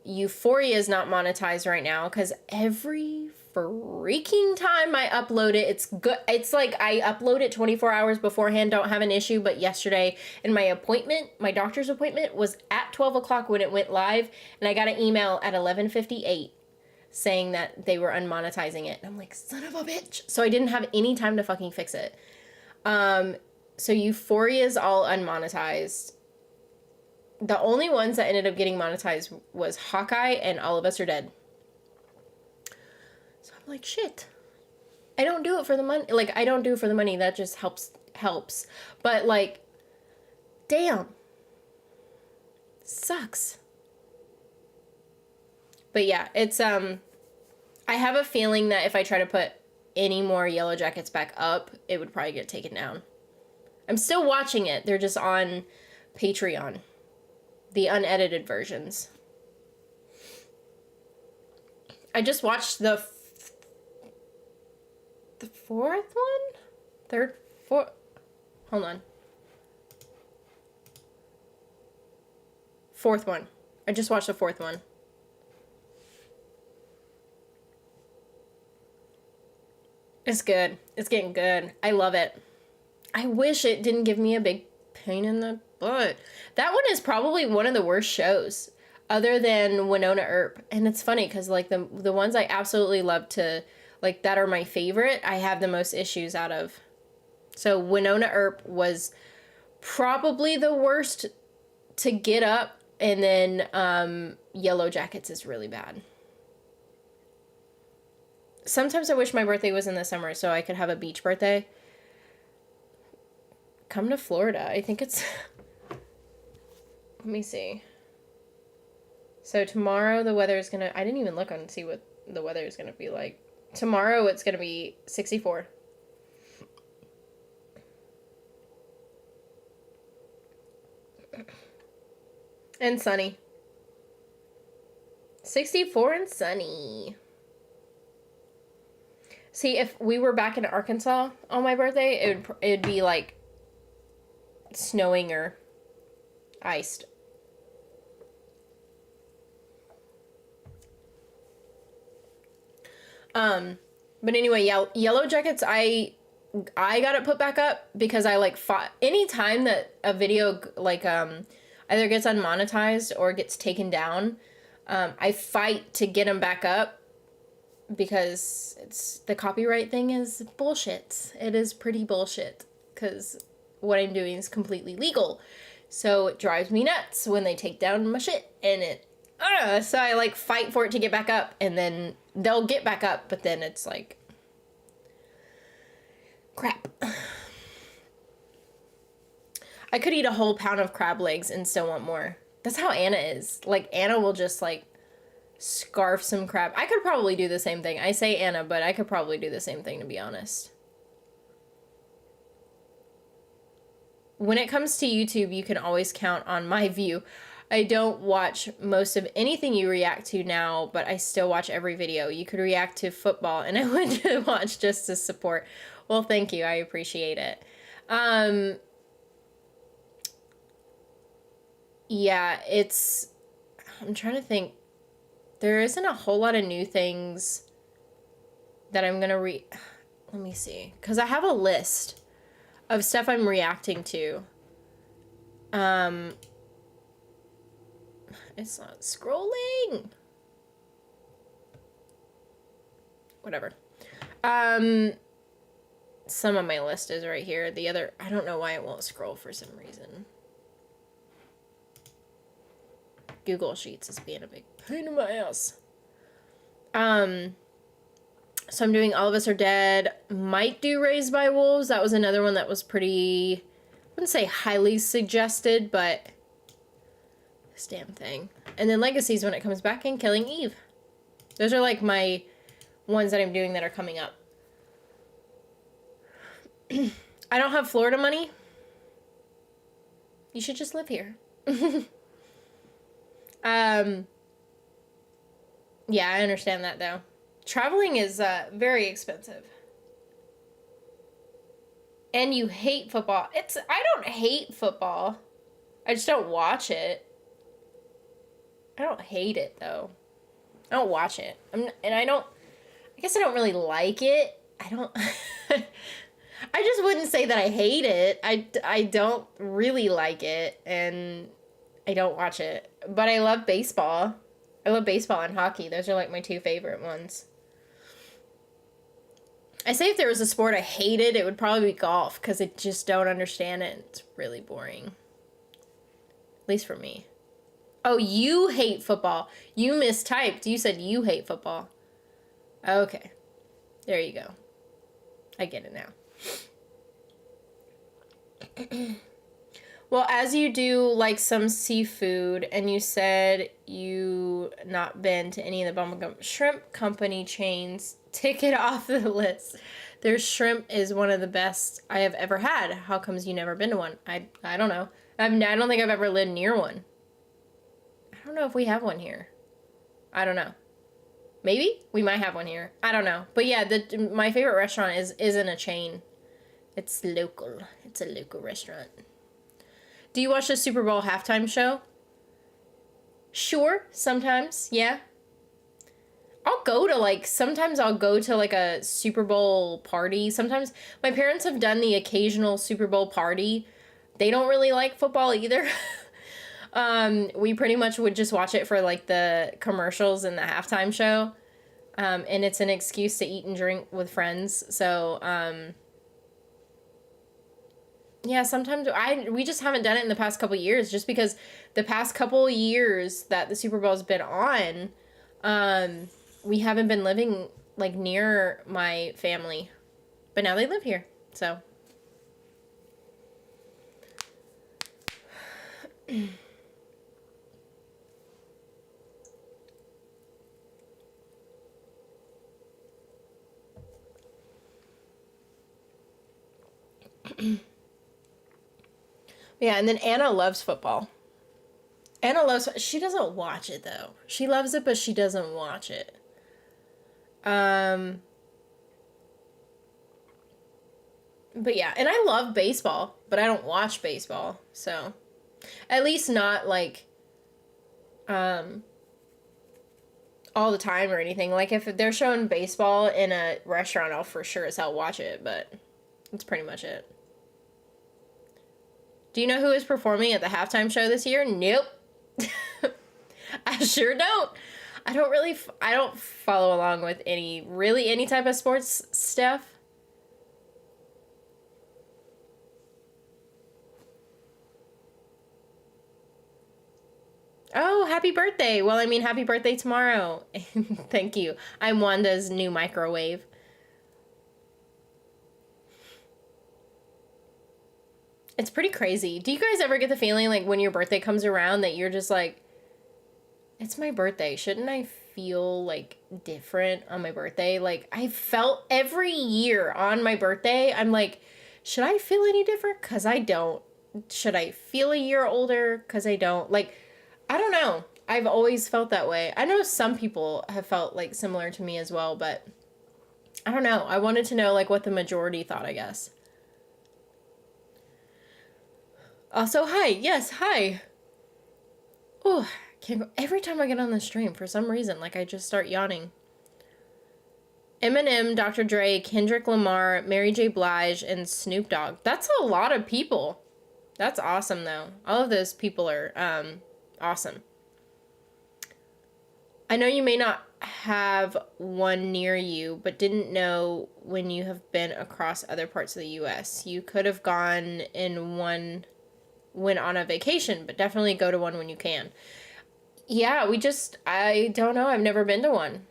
Euphoria is not monetized right now because every freaking time I upload it, it's good. It's like I upload it 24 hours beforehand, don't have an issue. But yesterday in my appointment, my doctor's appointment was at 12 o'clock when it went live. And I got an email at 11:58 saying that they were unmonetizing it. And I'm like, son of a bitch. So I didn't have any time to fucking fix it. So Euphoria is all unmonetized. The only ones that ended up getting monetized was Hawkeye and All of Us Are Dead. So I'm like, shit. I don't do it for the money. Like, I don't do it for the money. That just helps. But, like, damn. Sucks. But yeah, it's, I have a feeling that if I try to put any more Yellow Jackets back up, it would probably get taken down. I'm still watching it. They're just on Patreon. The unedited versions. I just watched the fourth one? Hold on. Fourth one. I just watched the fourth one. It's good. It's getting good. I love it. I wish it didn't give me a big pain in the butt. That one is probably one of the worst shows other than Winona Earp. And it's funny because like the ones I absolutely love to like that are my favorite, I have the most issues out of. So Winona Earp was probably the worst to get up, and then Yellow Jackets is really bad. Sometimes I wish my birthday was in the summer so I could have a beach birthday. Come to Florida. I think it's... Let me see. So tomorrow the weather is gonna... I didn't even look on and see what the weather is gonna be like. Tomorrow it's gonna be 64. And sunny. 64 and sunny. See, if we were back in Arkansas on my birthday, it'd be like snowing or iced. But anyway, Yellow Jackets, I got it put back up because I like fought anytime that a video like either gets unmonetized or gets taken down, I fight to get them back up because it's the copyright thing is bullshit. It is pretty bullshit because what I'm doing is completely legal. So it drives me nuts when they take down my shit and so I like fight for it to get back up, and then they'll get back up, but then it's like crap. I could eat a whole pound of crab legs and still want more. That's how Anna is. Like Anna will just like scarf some crab. I could probably do the same thing. I say Anna, but I could probably do the same thing, to be honest. When it comes to YouTube, you can always count on my view. I don't watch most of anything you react to now, but I still watch every video. You could react to football, and I would watch just to support. Well, thank you. I appreciate it. Yeah, I'm trying to think. There isn't a whole lot of new things that I'm going to let me see. Because I have a list of stuff I'm reacting to. It's not scrolling. Whatever. Some of my list is right here. The other, I don't know why it won't scroll for some reason. Google Sheets is being a big pain in my ass. So I'm doing All of Us Are Dead. Might do Raised by Wolves. That was another one that was pretty, I wouldn't say highly suggested, but this damn thing. And then Legacies when it comes back, and Killing Eve. Those are like my ones that I'm doing that are coming up. I don't have Florida money. You should just live here. Yeah, I understand that though. Traveling is very expensive. And you hate football. I don't hate football. I just don't watch it. I don't hate it though. I don't watch it. I guess I don't really like it. I don't I just wouldn't say that I hate it. I don't really like it and I don't watch it. But I love baseball. I love baseball and hockey. Those are like my two favorite ones. I say if there was a sport I hated, it would probably be golf because I just don't understand it. It's really boring. At least for me. Oh, you hate football. You mistyped. You said you hate football. Okay. There you go. I get it now. Well, as you do like some seafood, and you said you not been to any of the Bubblegum Shrimp Company chains, tick it off the list. Their shrimp is one of the best I have ever had. How comes you never been to one? I don't know. I don't think I've ever lived near one. I don't know if we have one here. I don't know. Maybe we might have one here. I don't know. But yeah, my favorite restaurant isn't a chain. It's local. It's a local restaurant. Do you watch the Super Bowl halftime show? Sure, sometimes, yeah. Sometimes I'll go to like a Super Bowl party. Sometimes my parents have done the occasional Super Bowl party. They don't really like football either. We pretty much would just watch it for like the commercials and the halftime show. And it's an excuse to eat and drink with friends. So, yeah, sometimes we just haven't done it in the past couple years, just because the past couple years that the Super Bowl's been on, we haven't been living like near my family, but now they live here, so. Yeah, and then Anna loves football. She doesn't watch it though. She loves it, but she doesn't watch it. But yeah, and I love baseball, but I don't watch baseball, so. At least not like, all the time or anything. Like if they're showing baseball in a restaurant, I'll for sure as hell watch it, but that's pretty much it. Do you know who is performing at the halftime show this year? Nope. I sure don't. I don't follow along with any type of sports stuff. Oh, happy birthday. Well, I mean, happy birthday tomorrow. Thank you. I'm Wanda's new microwave. It's pretty crazy. Do you guys ever get the feeling like when your birthday comes around that you're just like, it's my birthday. Shouldn't I feel like different on my birthday? Like I felt every year on my birthday, I'm like, should I feel any different? 'Cause I don't. Should I feel a year older? 'Cause I don't. Like, I don't know. I've always felt that way. I know some people have felt like similar to me as well, but I don't know. I wanted to know like what the majority thought, I guess. Also, hi. Yes, hi. Oh, can't go. Every time I get on the stream, for some reason, like I just start yawning. Eminem, Dr. Dre, Kendrick Lamar, Mary J. Blige, and Snoop Dogg. That's a lot of people. That's awesome, though. All of those people are awesome. I know you may not have one near you, but didn't know when you have been across other parts of the U.S. You could have gone in one when on a vacation, but definitely go to one when you can. Yeah, I don't know. I've never been to one.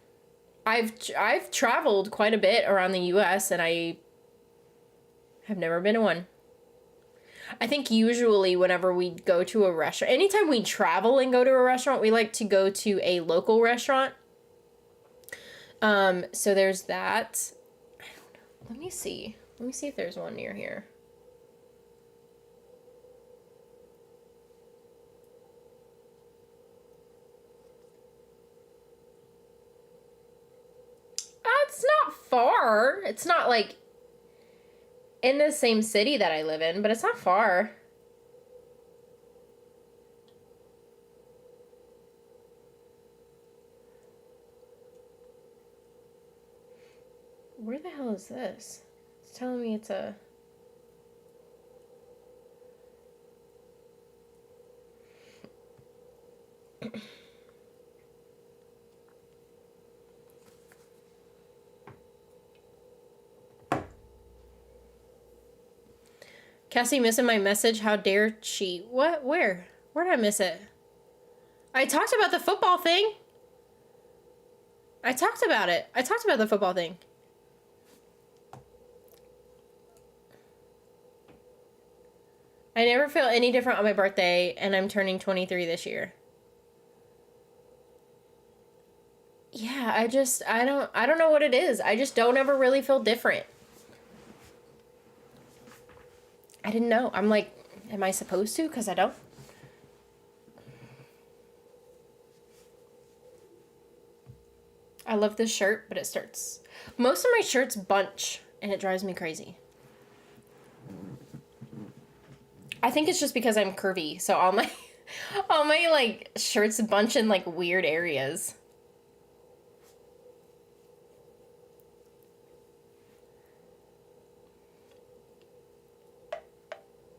I've traveled quite a bit around the U.S. and I have never been to one. I think usually whenever we go to a restaurant, anytime we travel and go to a restaurant, we like to go to a local restaurant. So there's that. I don't know. Let me see. Let me see if there's one near here. far. It's not like in the same city that I live in, but it's not far. Where the hell is this? It's telling me it's a... Cassie missing my message. How dare she? What? Where? Where did I miss it? I talked about the football thing. I talked about it. I talked about the football thing. I never feel any different on my birthday, and I'm turning 23 this year. Yeah, I don't know what it is. I just don't ever really feel different. I didn't know. I'm like, am I supposed to? Because I don't. I love this shirt, but it starts... Most of my shirts bunch, and it drives me crazy. I think it's just because I'm curvy, so all my like shirts bunch in like weird areas.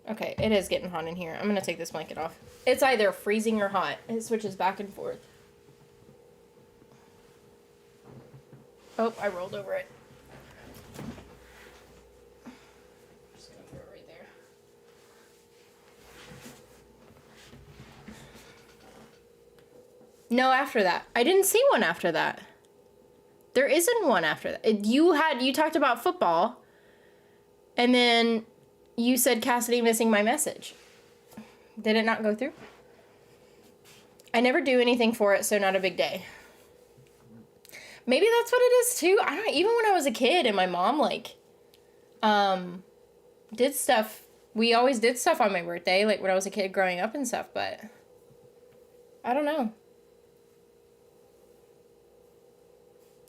Okay, it is getting hot in here. I'm gonna take this blanket off. It's either freezing or hot. It switches back and forth. Oh, I rolled over it. Just gonna throw it right there. No, after that. I didn't see one after that. There isn't one after that. You talked about football, and then you said Cassidy missing my message. Did it not go through? I never do anything for it, so not a big day. Maybe that's what it is too. I don't, even when I was a kid and my mom like did stuff, we always did stuff on my birthday, like when I was a kid growing up and stuff, but I don't know.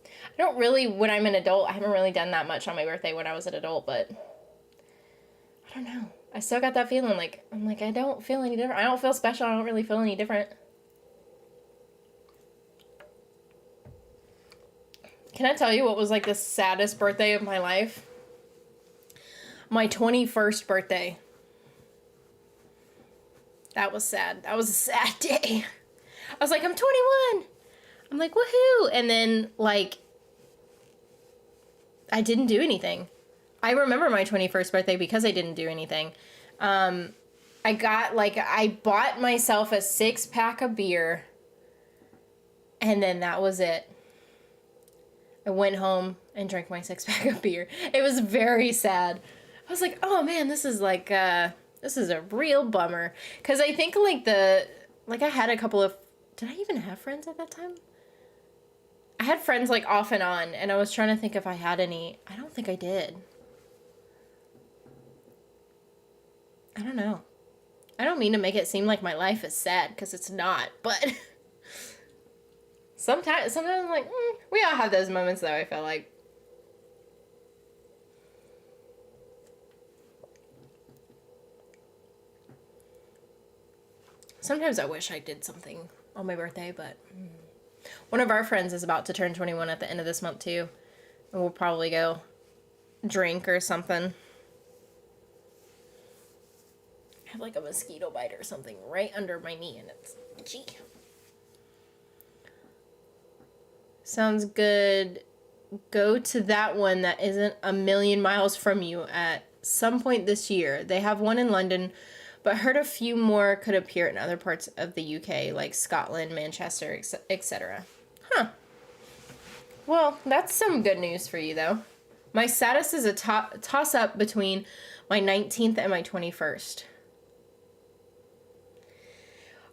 I don't really, when I'm an adult, I haven't really done that much on my birthday when I was an adult, but I don't know. I still got that feeling like, I'm like, I don't feel any different. I don't feel special. I don't really feel any different. Can I tell you what was like the saddest birthday of my life? My 21st birthday. That was sad. That was a sad day. I was like, I'm 21. I'm like, woohoo. And then like, I didn't do anything. I remember my 21st birthday because I didn't do anything. I bought myself a 6-pack of beer. And then that was it. I went home and drank my 6-pack of beer. It was very sad. I was like, oh man, this is like, this is a real bummer. Cause I think like I had a couple of, did I even have friends at that time? I had friends like off and on, and I was trying to think if I had any. I don't think I did. I don't know. I don't mean to make it seem like my life is sad, because it's not, but sometimes I'm like, we all have those moments though, I feel like. Sometimes I wish I did something on my birthday, but one of our friends is about to turn 21 at the end of this month too. And we'll probably go drink or something. I have like a mosquito bite or something right under my knee, and it's itchy. Sounds good. Go to that one that isn't a million miles from you at some point this year. They have one in London, but heard a few more could appear in other parts of the UK, like Scotland, Manchester, etc. Huh. Well, that's some good news for you, though. My status is a toss-up between my 19th and my 21st.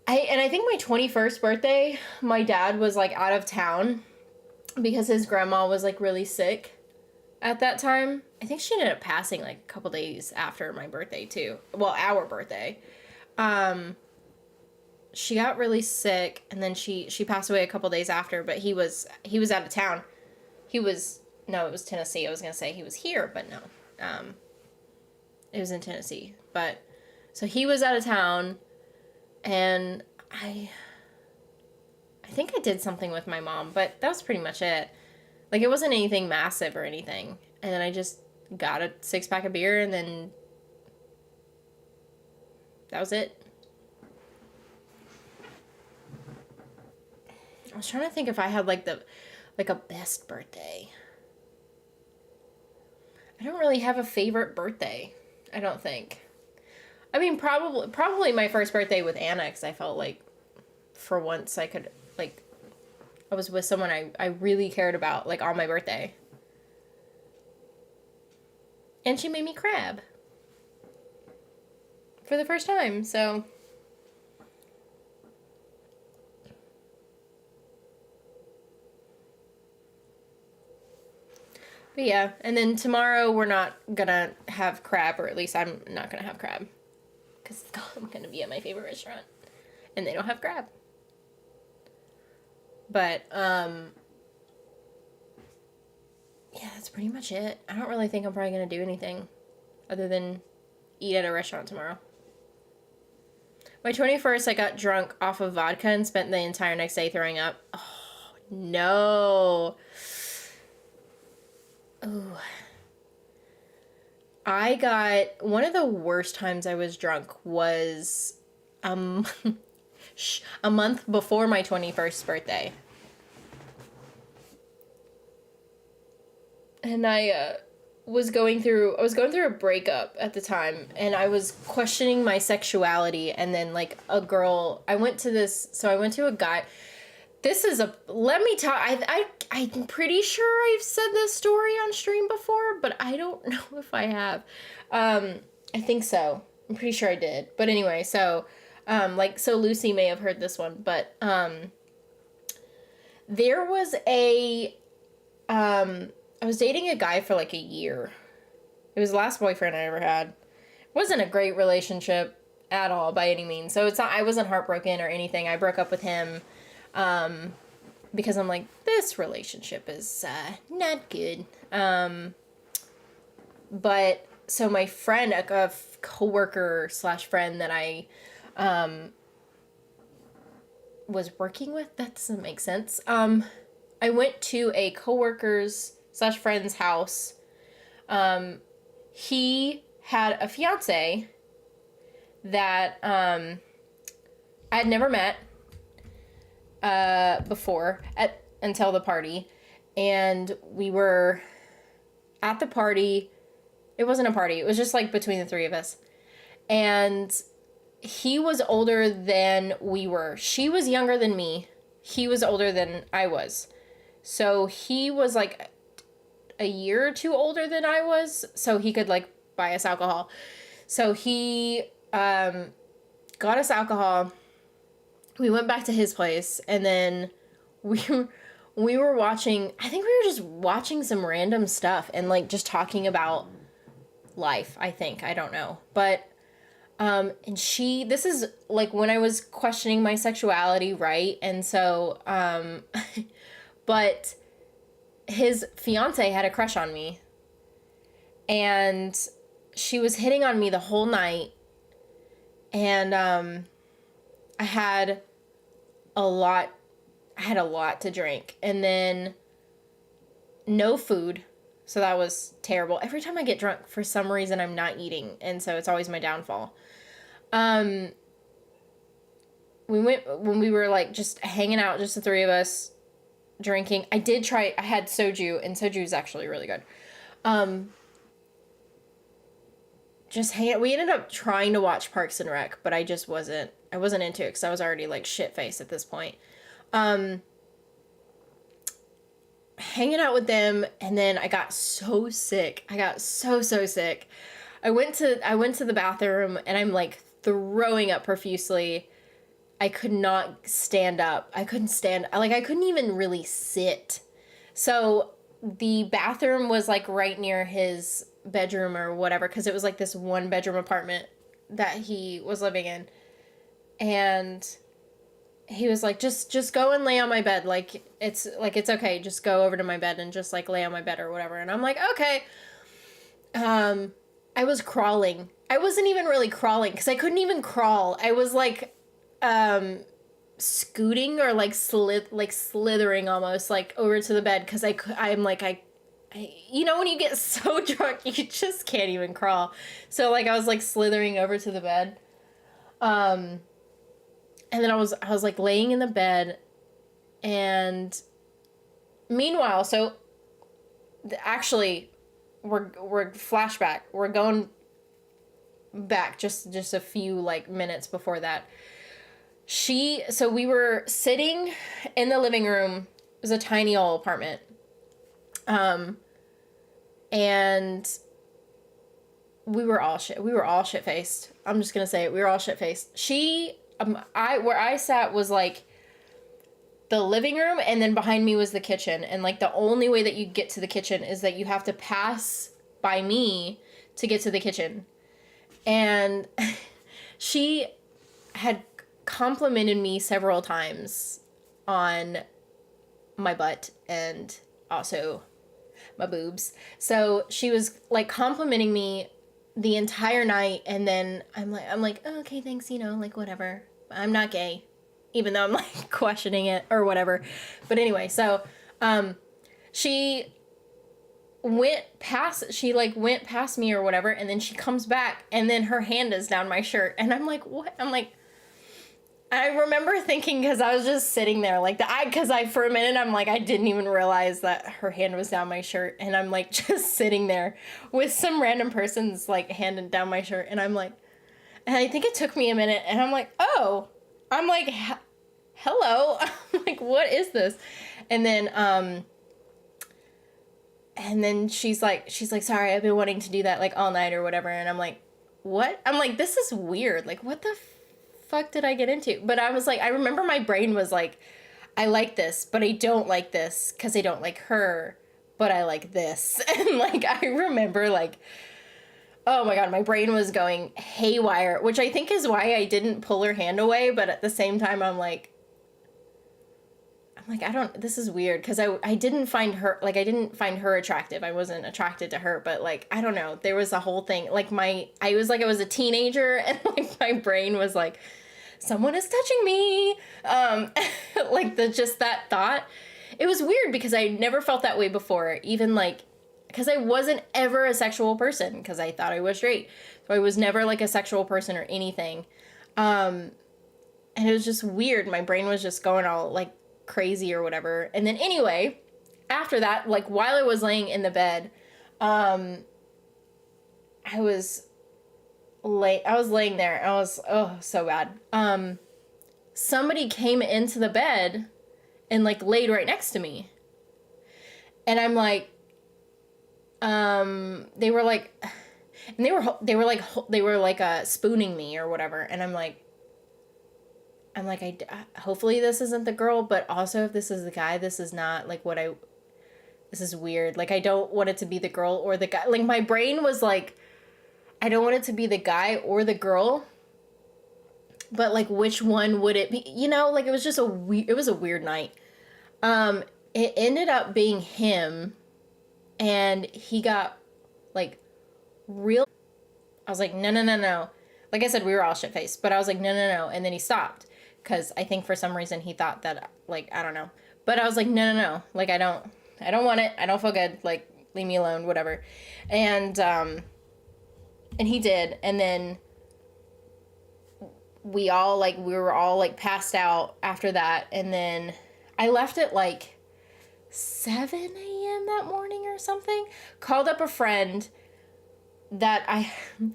I think my 21st birthday, my dad was, like, out of town because his grandma was, like, really sick at that time. I think she ended up passing, like, a couple days after my birthday, too. Well, our birthday. She got really sick, and then she passed away a couple days after, but he was out of town. He was No, it was Tennessee. I was going to say he was here, but no. It was in Tennessee. But, so he was out of town, and I think I did something with my mom, but that was pretty much it. Like, it wasn't anything massive or anything. And then I just got a 6-pack of beer, and then that was it. I was trying to think if I had, like, a best birthday. I don't really have a favorite birthday, I don't think. I mean, probably my first birthday with Anna, because I felt like for once I could, like, I was with someone I really cared about, like, on my birthday. And she made me crab. For the first time, so. But yeah, and then tomorrow we're not gonna have crab, or at least I'm not gonna have crab. Because I'm gonna be at my favorite restaurant. And they don't have crab. But, yeah, that's pretty much it. I don't really think I'm probably gonna do anything other than eat at a restaurant tomorrow. My 21st, I got drunk off of vodka and spent the entire next day throwing up. Oh, no. Ooh. I got, one of the worst times I was drunk was a month before my 21st birthday. And I was going through a breakup at the time, and I was questioning my sexuality, and then, like, a girl, I went to a guy. Let me talk. I'm pretty sure I've said this story on stream before, but I don't know if I have. I think so. I'm pretty sure I did. But anyway, so Lucy may have heard this one, but, there was I was dating a guy for like a year. It was the last boyfriend I ever had. It wasn't a great relationship at all by any means. So I wasn't heartbroken or anything. I broke up with him. Because I'm like, this relationship is, not good. But, so my friend, a coworker / friend that I, was working with, that doesn't make sense. I went to a coworker's / friend's house. He had a fiance that, I had never met before until the party, and we were at the party. It wasn't a party. It was just like between the three of us, and he was older than we were. She was younger than me. He was older than I was. So he was like a year or two older than I was, so he could like buy us alcohol. So he got us alcohol. We went back to his place, and then we were watching, I think we were just watching some random stuff and like just talking about life, I think. I don't know. But and this is like when I was questioning my sexuality, right? And so but his fiance had a crush on me, and she was hitting on me the whole night, and I had a lot to drink, and then no food, so that was terrible. Every time I get drunk, for some reason, I'm not eating, and so it's always my downfall. When we were like just hanging out, just the three of us, drinking. I had soju, and soju is actually really good. We ended up trying to watch Parks and Rec, but I wasn't into it because I was already like shit-faced at this point. Hanging out with them, and then I got so sick. I got so sick. I went to the bathroom, and I'm like throwing up profusely. I could not stand up. I couldn't even really sit. So the bathroom was like right near his bedroom or whatever, because it was like this 1-bedroom apartment that he was living in. And he was like, just go and lay on my bed. It's okay. Just go over to my bed and just like lay on my bed or whatever. And I'm like, okay. I was crawling. I wasn't even really crawling because I couldn't even crawl. I was like, scooting or like slithering almost like over to the bed because I'm like, you know, when you get so drunk, you just can't even crawl. So like I was like slithering over to the bed. And then I was like laying in the bed, and meanwhile, so actually we're flashback. We're going back just a few like minutes before that. So we were sitting in the living room. It was a tiny old apartment. And we were all shit faced. I'm just gonna say it. We were all shit faced. Where I sat was like the living room, and then behind me was the kitchen. And like the only way that you get to the kitchen is that you have to pass by me to get to the kitchen. And she had complimented me several times on my butt and also my boobs. So she was like complimenting me the entire night, and then I'm like, oh, okay, thanks, you know, like whatever. I'm not gay, even though I'm like questioning it or whatever. But anyway, so she went past me or whatever, and then she comes back, and then her hand is down my shirt, and I'm like, what? I remember thinking, because I was just sitting there like because for a minute I'm like, I didn't even realize that her hand was down my shirt, and I'm like just sitting there with some random person's like hand down my shirt, and I'm like, and I think it took me a minute, and I'm like, oh, I'm like, hello, I'm like, what is this? And then she's like, sorry, I've been wanting to do that like all night or whatever, and I'm like, what? I'm like, this is weird, like what the fuck did I get into? But I was like, I remember my brain was like, I like this, but I don't like this because I don't like her, but I like this. And like, I remember like, oh my God, my brain was going haywire, which I think is why I didn't pull her hand away. But at the same time, I'm like, this is weird, because I didn't find her, like, I didn't find her attractive. I wasn't attracted to her, but like, I don't know. There was a whole thing, like I was a teenager, and like my brain was like, someone is touching me. Like just that thought. It was weird because I never felt that way before, even like, because I wasn't ever a sexual person, because I thought I was straight. So I was never like a sexual person or anything. And it was just weird. My brain was just going all like crazy or whatever. And then anyway, after that, like while I was laying in the bed, I was laying there, and I was, oh, so bad. Somebody came into the bed and like laid right next to me. And I'm like, they were like, and they were like spooning me or whatever. And I'm like, hopefully this isn't the girl, but also if this is the guy, this is not like this is weird. Like, I don't want it to be the girl or the guy. Like, my brain was like, I don't want it to be the guy or the girl, but like, which one would it be? You know, like, it was just it was a weird night. It ended up being him, and he got like real. I was like, no. Like I said, we were all shit faced, but I was like, no. And then he stopped, because I think for some reason he thought that, like, I don't know. But I was like, no. Like, I don't want it. I don't feel good. Like, leave me alone, whatever. And he did. And then we were all like passed out after that. And then I left at like 7 a.m. that morning or something. Called up a friend that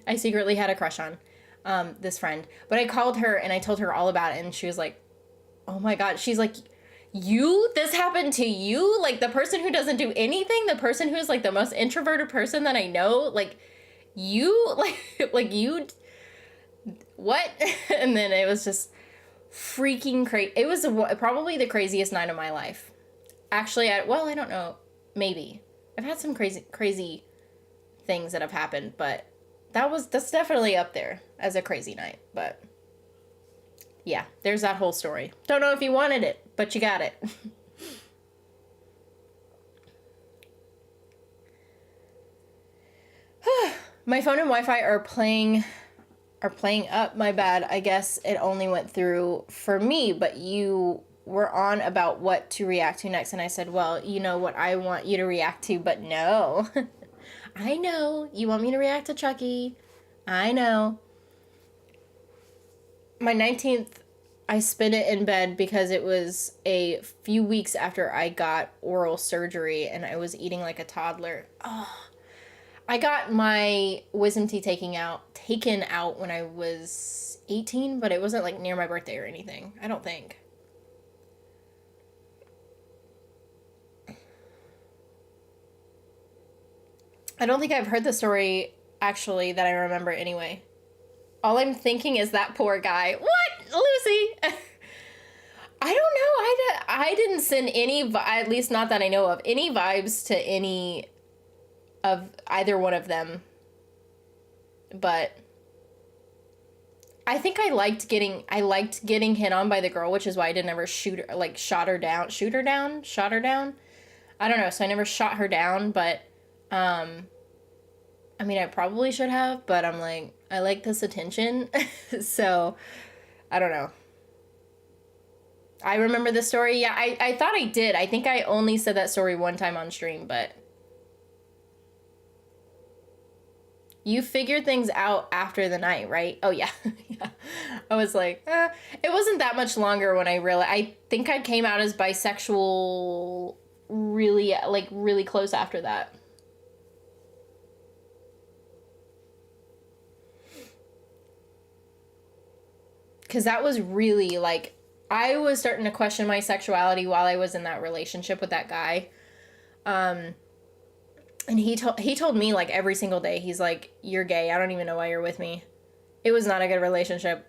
I secretly had a crush on, this friend. But I called her and I told her all about it, and she was like, oh my God. She's like, this happened to you? Like, the person who doesn't do anything, the person who's like the most introverted person that I know, like, you, like you, what? And then it was just freaking crazy. It was probably the craziest night of my life. Actually, I don't know, maybe. I've had some crazy things that have happened, but that's definitely up there as a crazy night. But yeah, there's that whole story. Don't know if you wanted it, but you got it. My phone and Wi-Fi are playing up. My bad. I guess it only went through for me, but you were on about what to react to next, and I said, well, you know what I want you to react to, but no. I know. You want me to react to Chucky. I know. My 19th, I spent it in bed because it was a few weeks after I got oral surgery and I was eating like a toddler. Oh, I got my wisdom teeth taken out when I was 18, but it wasn't like near my birthday or anything. I don't think. I don't think I've heard the story actually that I remember anyway. All I'm thinking is that poor guy. What? Lucy? I don't know. I didn't send any, at least not that I know of, any vibes to any of either one of them. But I think I liked getting hit on by the girl, which is why I didn't ever shot her down. I don't know. So I never shot her down, but I mean, I probably should have, but I'm like, I like this attention. So I don't know. I remember the story. Yeah, I thought I did. I think I only said that story one time on stream, but you figured things out after the night, right? Oh, yeah. Yeah. I was like, it wasn't that much longer when I realized. I think I came out as bisexual really close after that. Because that was really, like, I was starting to question my sexuality while I was in that relationship with that guy. And he told me, like, every single day, he's like, you're gay. I don't even know why you're with me. It was not a good relationship.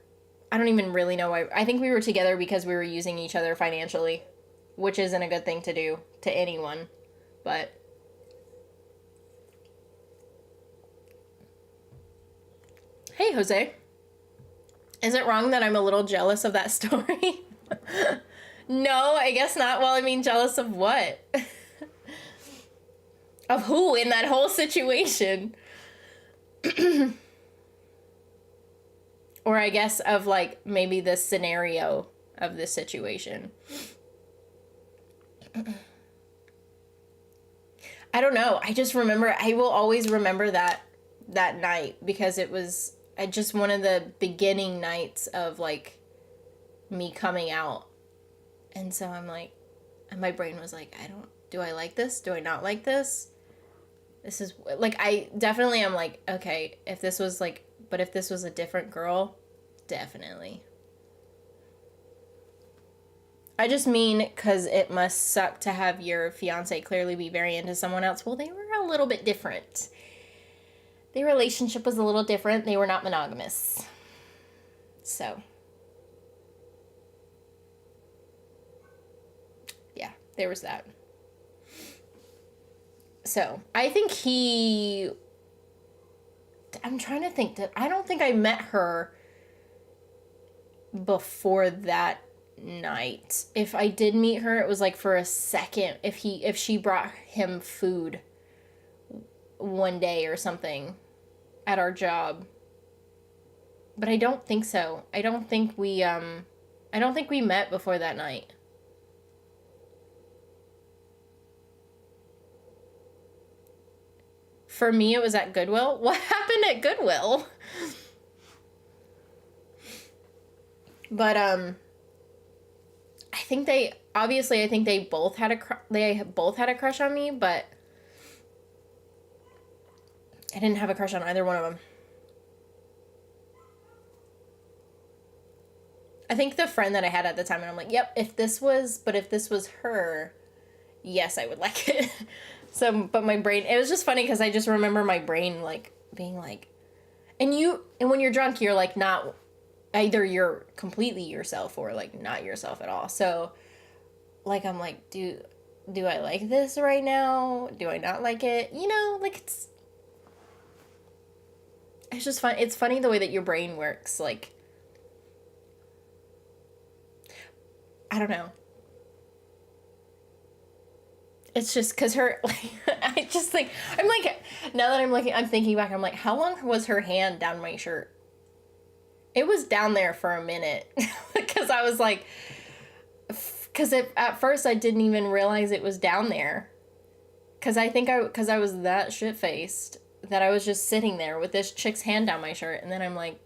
I don't even really know why. I think we were together because we were using each other financially, which isn't a good thing to do to anyone. But hey, Jose. Is it wrong that I'm a little jealous of that story? No, I guess not. Well, I mean, jealous of what? Of who in that whole situation? Or I guess of, like, maybe the scenario of the situation. I don't know. I just remember, I will always remember that night because it was just one of the beginning nights of, like, me coming out. And so I'm like, and my brain was like, do I like this? Do I not like this? This is, like, I definitely am like, okay, if this was, like, but if this was a different girl, definitely. I just mean, because it must suck to have your fiance clearly be very into someone else. Well, they were a little bit different. Their relationship was a little different. They were not monogamous. So, yeah, there was that. So, I think I'm trying to think that I don't think I met her before that night. If I did meet her, it was like for a second. If she brought him food one day or something at our job. But I don't think so. I don't think we met before that night. For me, it was at Goodwill. What happened at Goodwill? But I think they both had a crush on me, but I didn't have a crush on either one of them. I think the friend that I had at the time, and I'm like, yep, if this was her, yes, I would like it. So, but my brain, it was just funny because I just remember my brain, like, being like, and when you're drunk, you're, like, not, either you're completely yourself or, like, not yourself at all. So, like, I'm like, do I like this right now? Do I not like it? You know, like, it's just fun. It's funny the way that your brain works, like, don't know. It's just because her, like, I just think, I'm like, now that I'm thinking back, I'm like, how long was her hand down my shirt? It was down there for a minute. Because I was like, because at first I didn't even realize it was down there. Because I was that shit-faced that I was just sitting there with this chick's hand down my shirt. And then I'm like,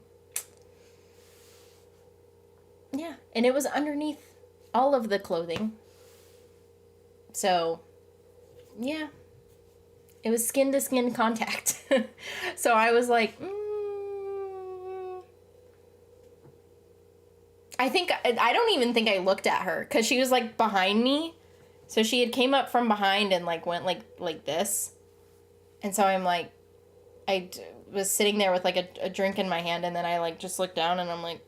yeah. And it was underneath all of the clothing. So, yeah. It was skin-to-skin contact. So I was like, I don't even think I looked at her. Because she was, like, behind me. So she had came up from behind and, like, went, like this. And so I'm, like, was sitting there with, like, a drink in my hand. And then I, like, just looked down and I'm like,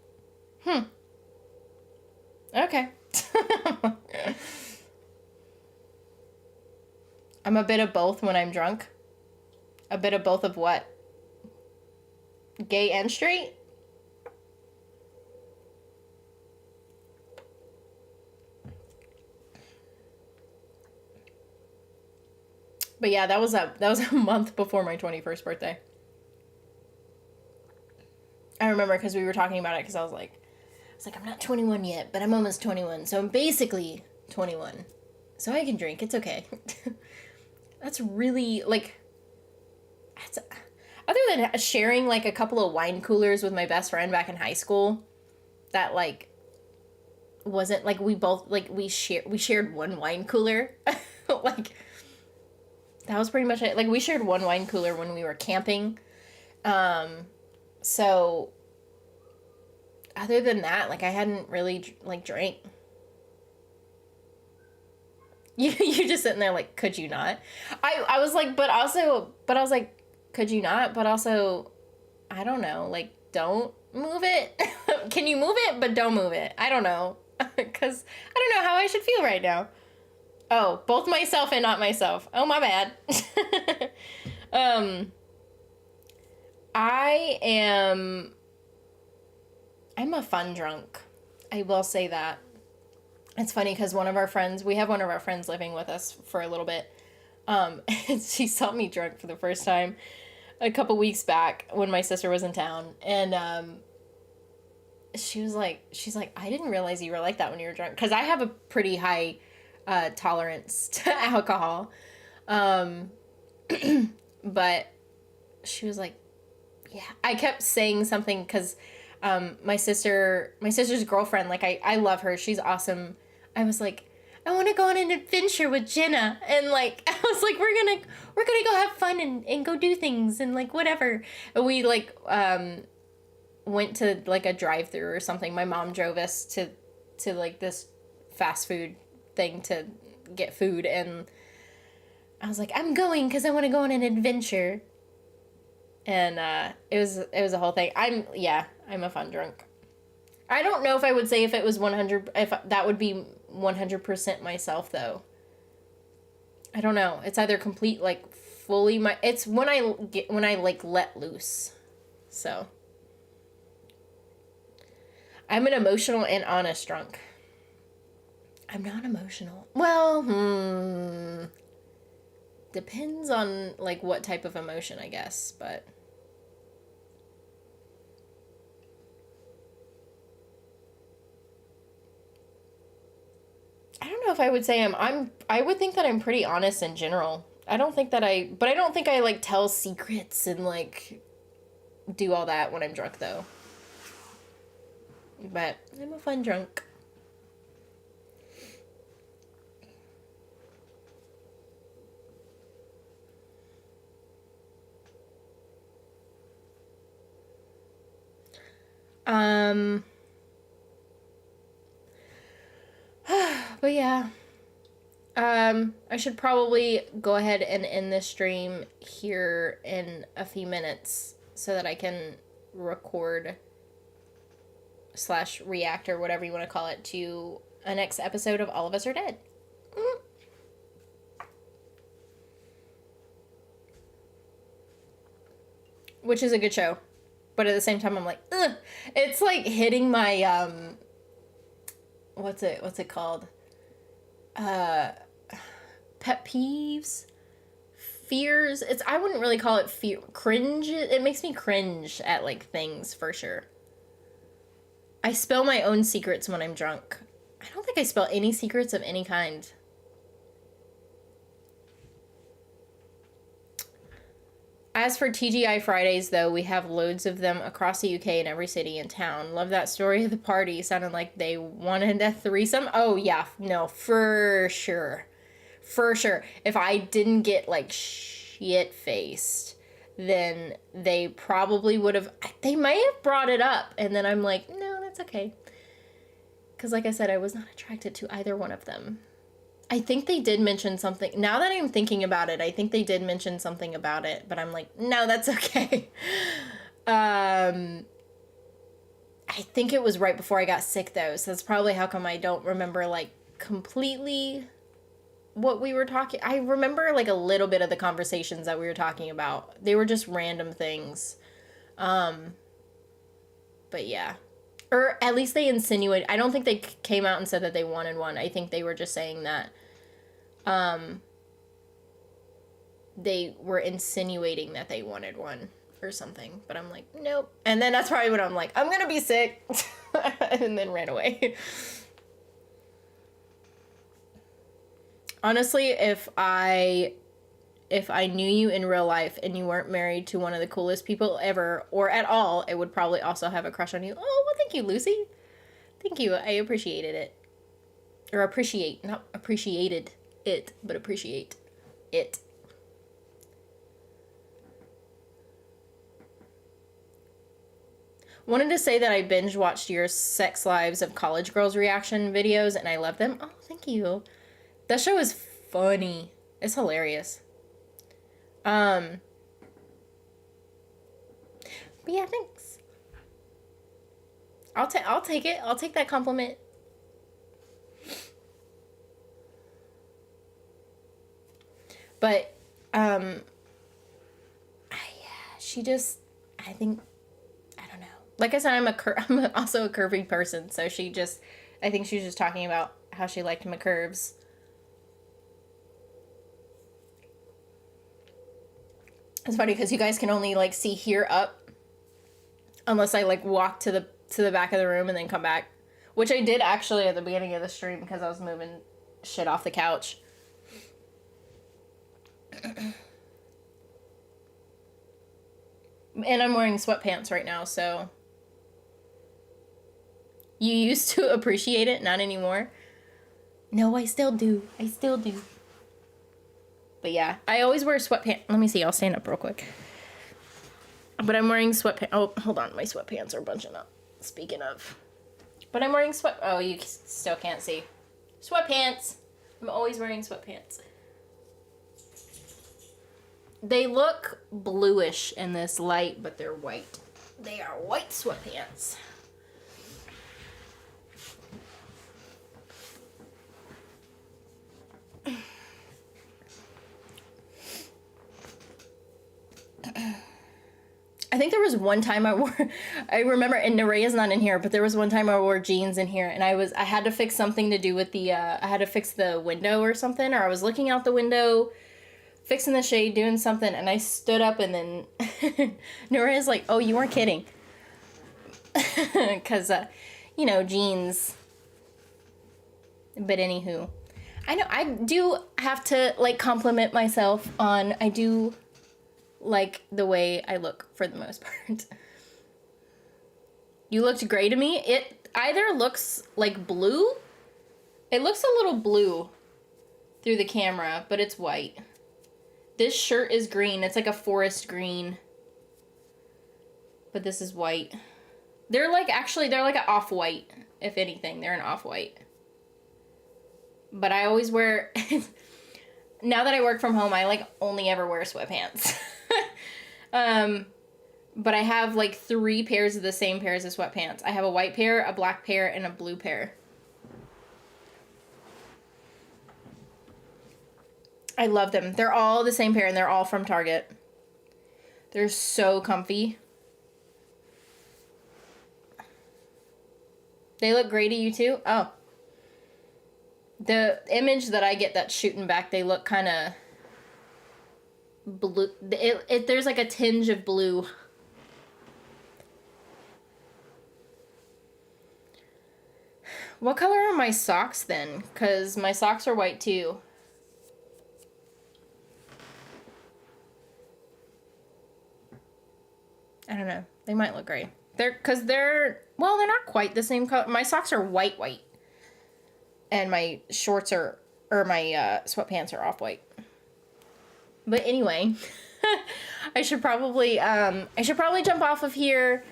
okay. I'm a bit of both when I'm drunk. A bit of both of what? Gay and straight? But yeah, that was a month before my 21st birthday. I remember because we were talking about it because I was like, I'm not 21 yet, but I'm almost 21. So I'm basically 21. So I can drink. It's okay. That's really, like, other than sharing, like, a couple of wine coolers with my best friend back in high school, that, like, wasn't, like, we shared one wine cooler. Like, that was pretty much it. Like, we shared one wine cooler when we were camping. So, other than that, like, I hadn't really, like, drank. You just sitting there like, could you not? I was like, but I was like, could you not? But also, I don't know, like, don't move it. Can you move it? But don't move it. I don't know. Because I don't know how I should feel right now. Oh, both myself and not myself. Oh, my bad. I'm a fun drunk. I will say that. It's funny because we have one of our friends living with us for a little bit. And she saw me drunk for the first time a couple weeks back when my sister was in town. And she's like, I didn't realize you were like that when you were drunk. Because I have a pretty high tolerance to alcohol. But she was like, yeah. I kept saying something because my sister's girlfriend, like, I love her. She's awesome. I was like, I want to go on an adventure with Jenna. And, like, I was like, we're gonna go have fun and go do things and, like, whatever. And we, like, went to, like, a drive-thru or something. My mom drove us to like, this fast food thing to get food. And I was like, I'm going because I want to go on an adventure. And it was a whole thing. I'm a fun drunk. I don't know if I would say if it was 100, if that would be 100% myself, though. I don't know. It's either complete, like, fully it's when I like, let loose. So. I'm an emotional and honest drunk. I'm not emotional. Well, depends on, like, what type of emotion, I guess, but. I don't know if I would say I would think that I'm pretty honest in general. I don't think I, like, tell secrets and, like, do all that when I'm drunk, though. But I'm a fun drunk. But yeah. I should probably go ahead and end this stream here in a few minutes so that I can record / react or whatever you want to call it to a next episode of All of Us Are Dead. Which is a good show. But at the same time, I'm like, ugh. It's like hitting my, what's it called? Uh, Pet peeves? Fears? I wouldn't really call it fear. Cringe? It makes me cringe at, like, things, for sure. I spill my own secrets when I'm drunk. I don't think I spill any secrets of any kind. As for TGI Fridays, though, we have loads of them across the UK in every city and town. Love that story of the party. Sounded like they wanted a threesome. Oh, yeah. No, for sure. For sure. If I didn't get, like, shit-faced, then they probably would have... They might have brought it up, and then I'm like, no, that's okay. Because, like I said, I was not attracted to either one of them. I think they did mention something. Now that I'm thinking about it, I think they did mention something about it, but I'm like, no, that's okay. I think it was right before I got sick, though, so that's probably how come I don't remember, like, completely what we were talking. I remember, like, a little bit of the conversations that we were talking about. They were just random things. But yeah. Or at least they insinuated. I don't think they came out and said that they wanted one. I think they were just saying that they were insinuating that they wanted one or something. But I'm like, nope. And then that's probably when I'm like, I'm going to be sick. And then ran away. Honestly, if I knew you in real life and you weren't married to one of the coolest people ever, or at all, I would probably also have a crush on you. Oh, well, thank you, Lucy. Thank you. I appreciated it. Or appreciate. Not appreciated it, but appreciate it. Wanted to say that I binge watched your Sex Lives of College Girls reaction videos, and I love them. Oh, thank you. That show is funny. It's hilarious. But yeah, thanks. I'll take it. I'll take that compliment. But, she just, I think, I don't know. Like I said, I'm also a curvy person, so I think she was just talking about how she liked my curves. It's funny because you guys can only, like, see here up unless I, like, walk to the back of the room and then come back, which I did actually at the beginning of the stream because I was moving shit off the couch. And I'm wearing sweatpants right now, so you used to appreciate it, not anymore. No, I still do. But yeah, I always wear sweatpants. Let me see, I'll stand up real quick. But I'm wearing sweatpants. Oh, hold on, my sweatpants are bunching up. Speaking of. But I'm wearing oh, you still can't see. Sweatpants. I'm always wearing sweatpants. They look bluish in this light, but they're white. They are white sweatpants. I think there was one time I remember, and Nerea's not in here, but there was one time I wore jeans in here, and I had to fix something to do with I had to fix the window or something, or I was looking out the window, fixing the shade, doing something, and I stood up, and then Nerea's like, oh, you weren't kidding. Because, jeans. But anywho, I know, I do have to, like, compliment myself on, I do like the way I look for the most part. You looked gray to me. It either looks like blue. It looks a little blue through the camera, but it's white. This shirt is green. It's like a forest green. But this is white. They're like an off-white, if anything. They're an off-white. But I always wear... Now that I work from home, I, like, only ever wear sweatpants. But I have, like, 3 pairs of the same pairs of sweatpants. I have a white pair, a black pair, and a blue pair. I love them. They're all the same pair, and they're all from Target. They're so comfy. They look great to you, too? Oh. The image that I get that's shooting back, they look kind of blue. There's like a tinge of blue. What color are my socks then? Because my socks are white too. I don't know. They might look gray. Well, they're not quite the same color. My socks are white. And my shorts or my sweatpants are off-white. But anyway, I should probably jump off of here.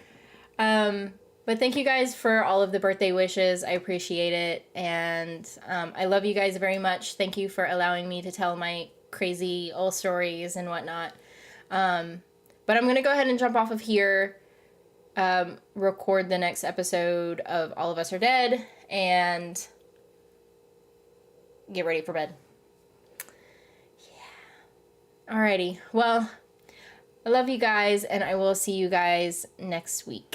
But thank you guys for all of the birthday wishes. I appreciate it. And I love you guys very much. Thank you for allowing me to tell my crazy old stories and whatnot. But I'm going to go ahead and jump off of here, record the next episode of All of Us Are Dead, and get ready for bed. Yeah. Alrighty. Well, I love you guys, and I will see you guys next week.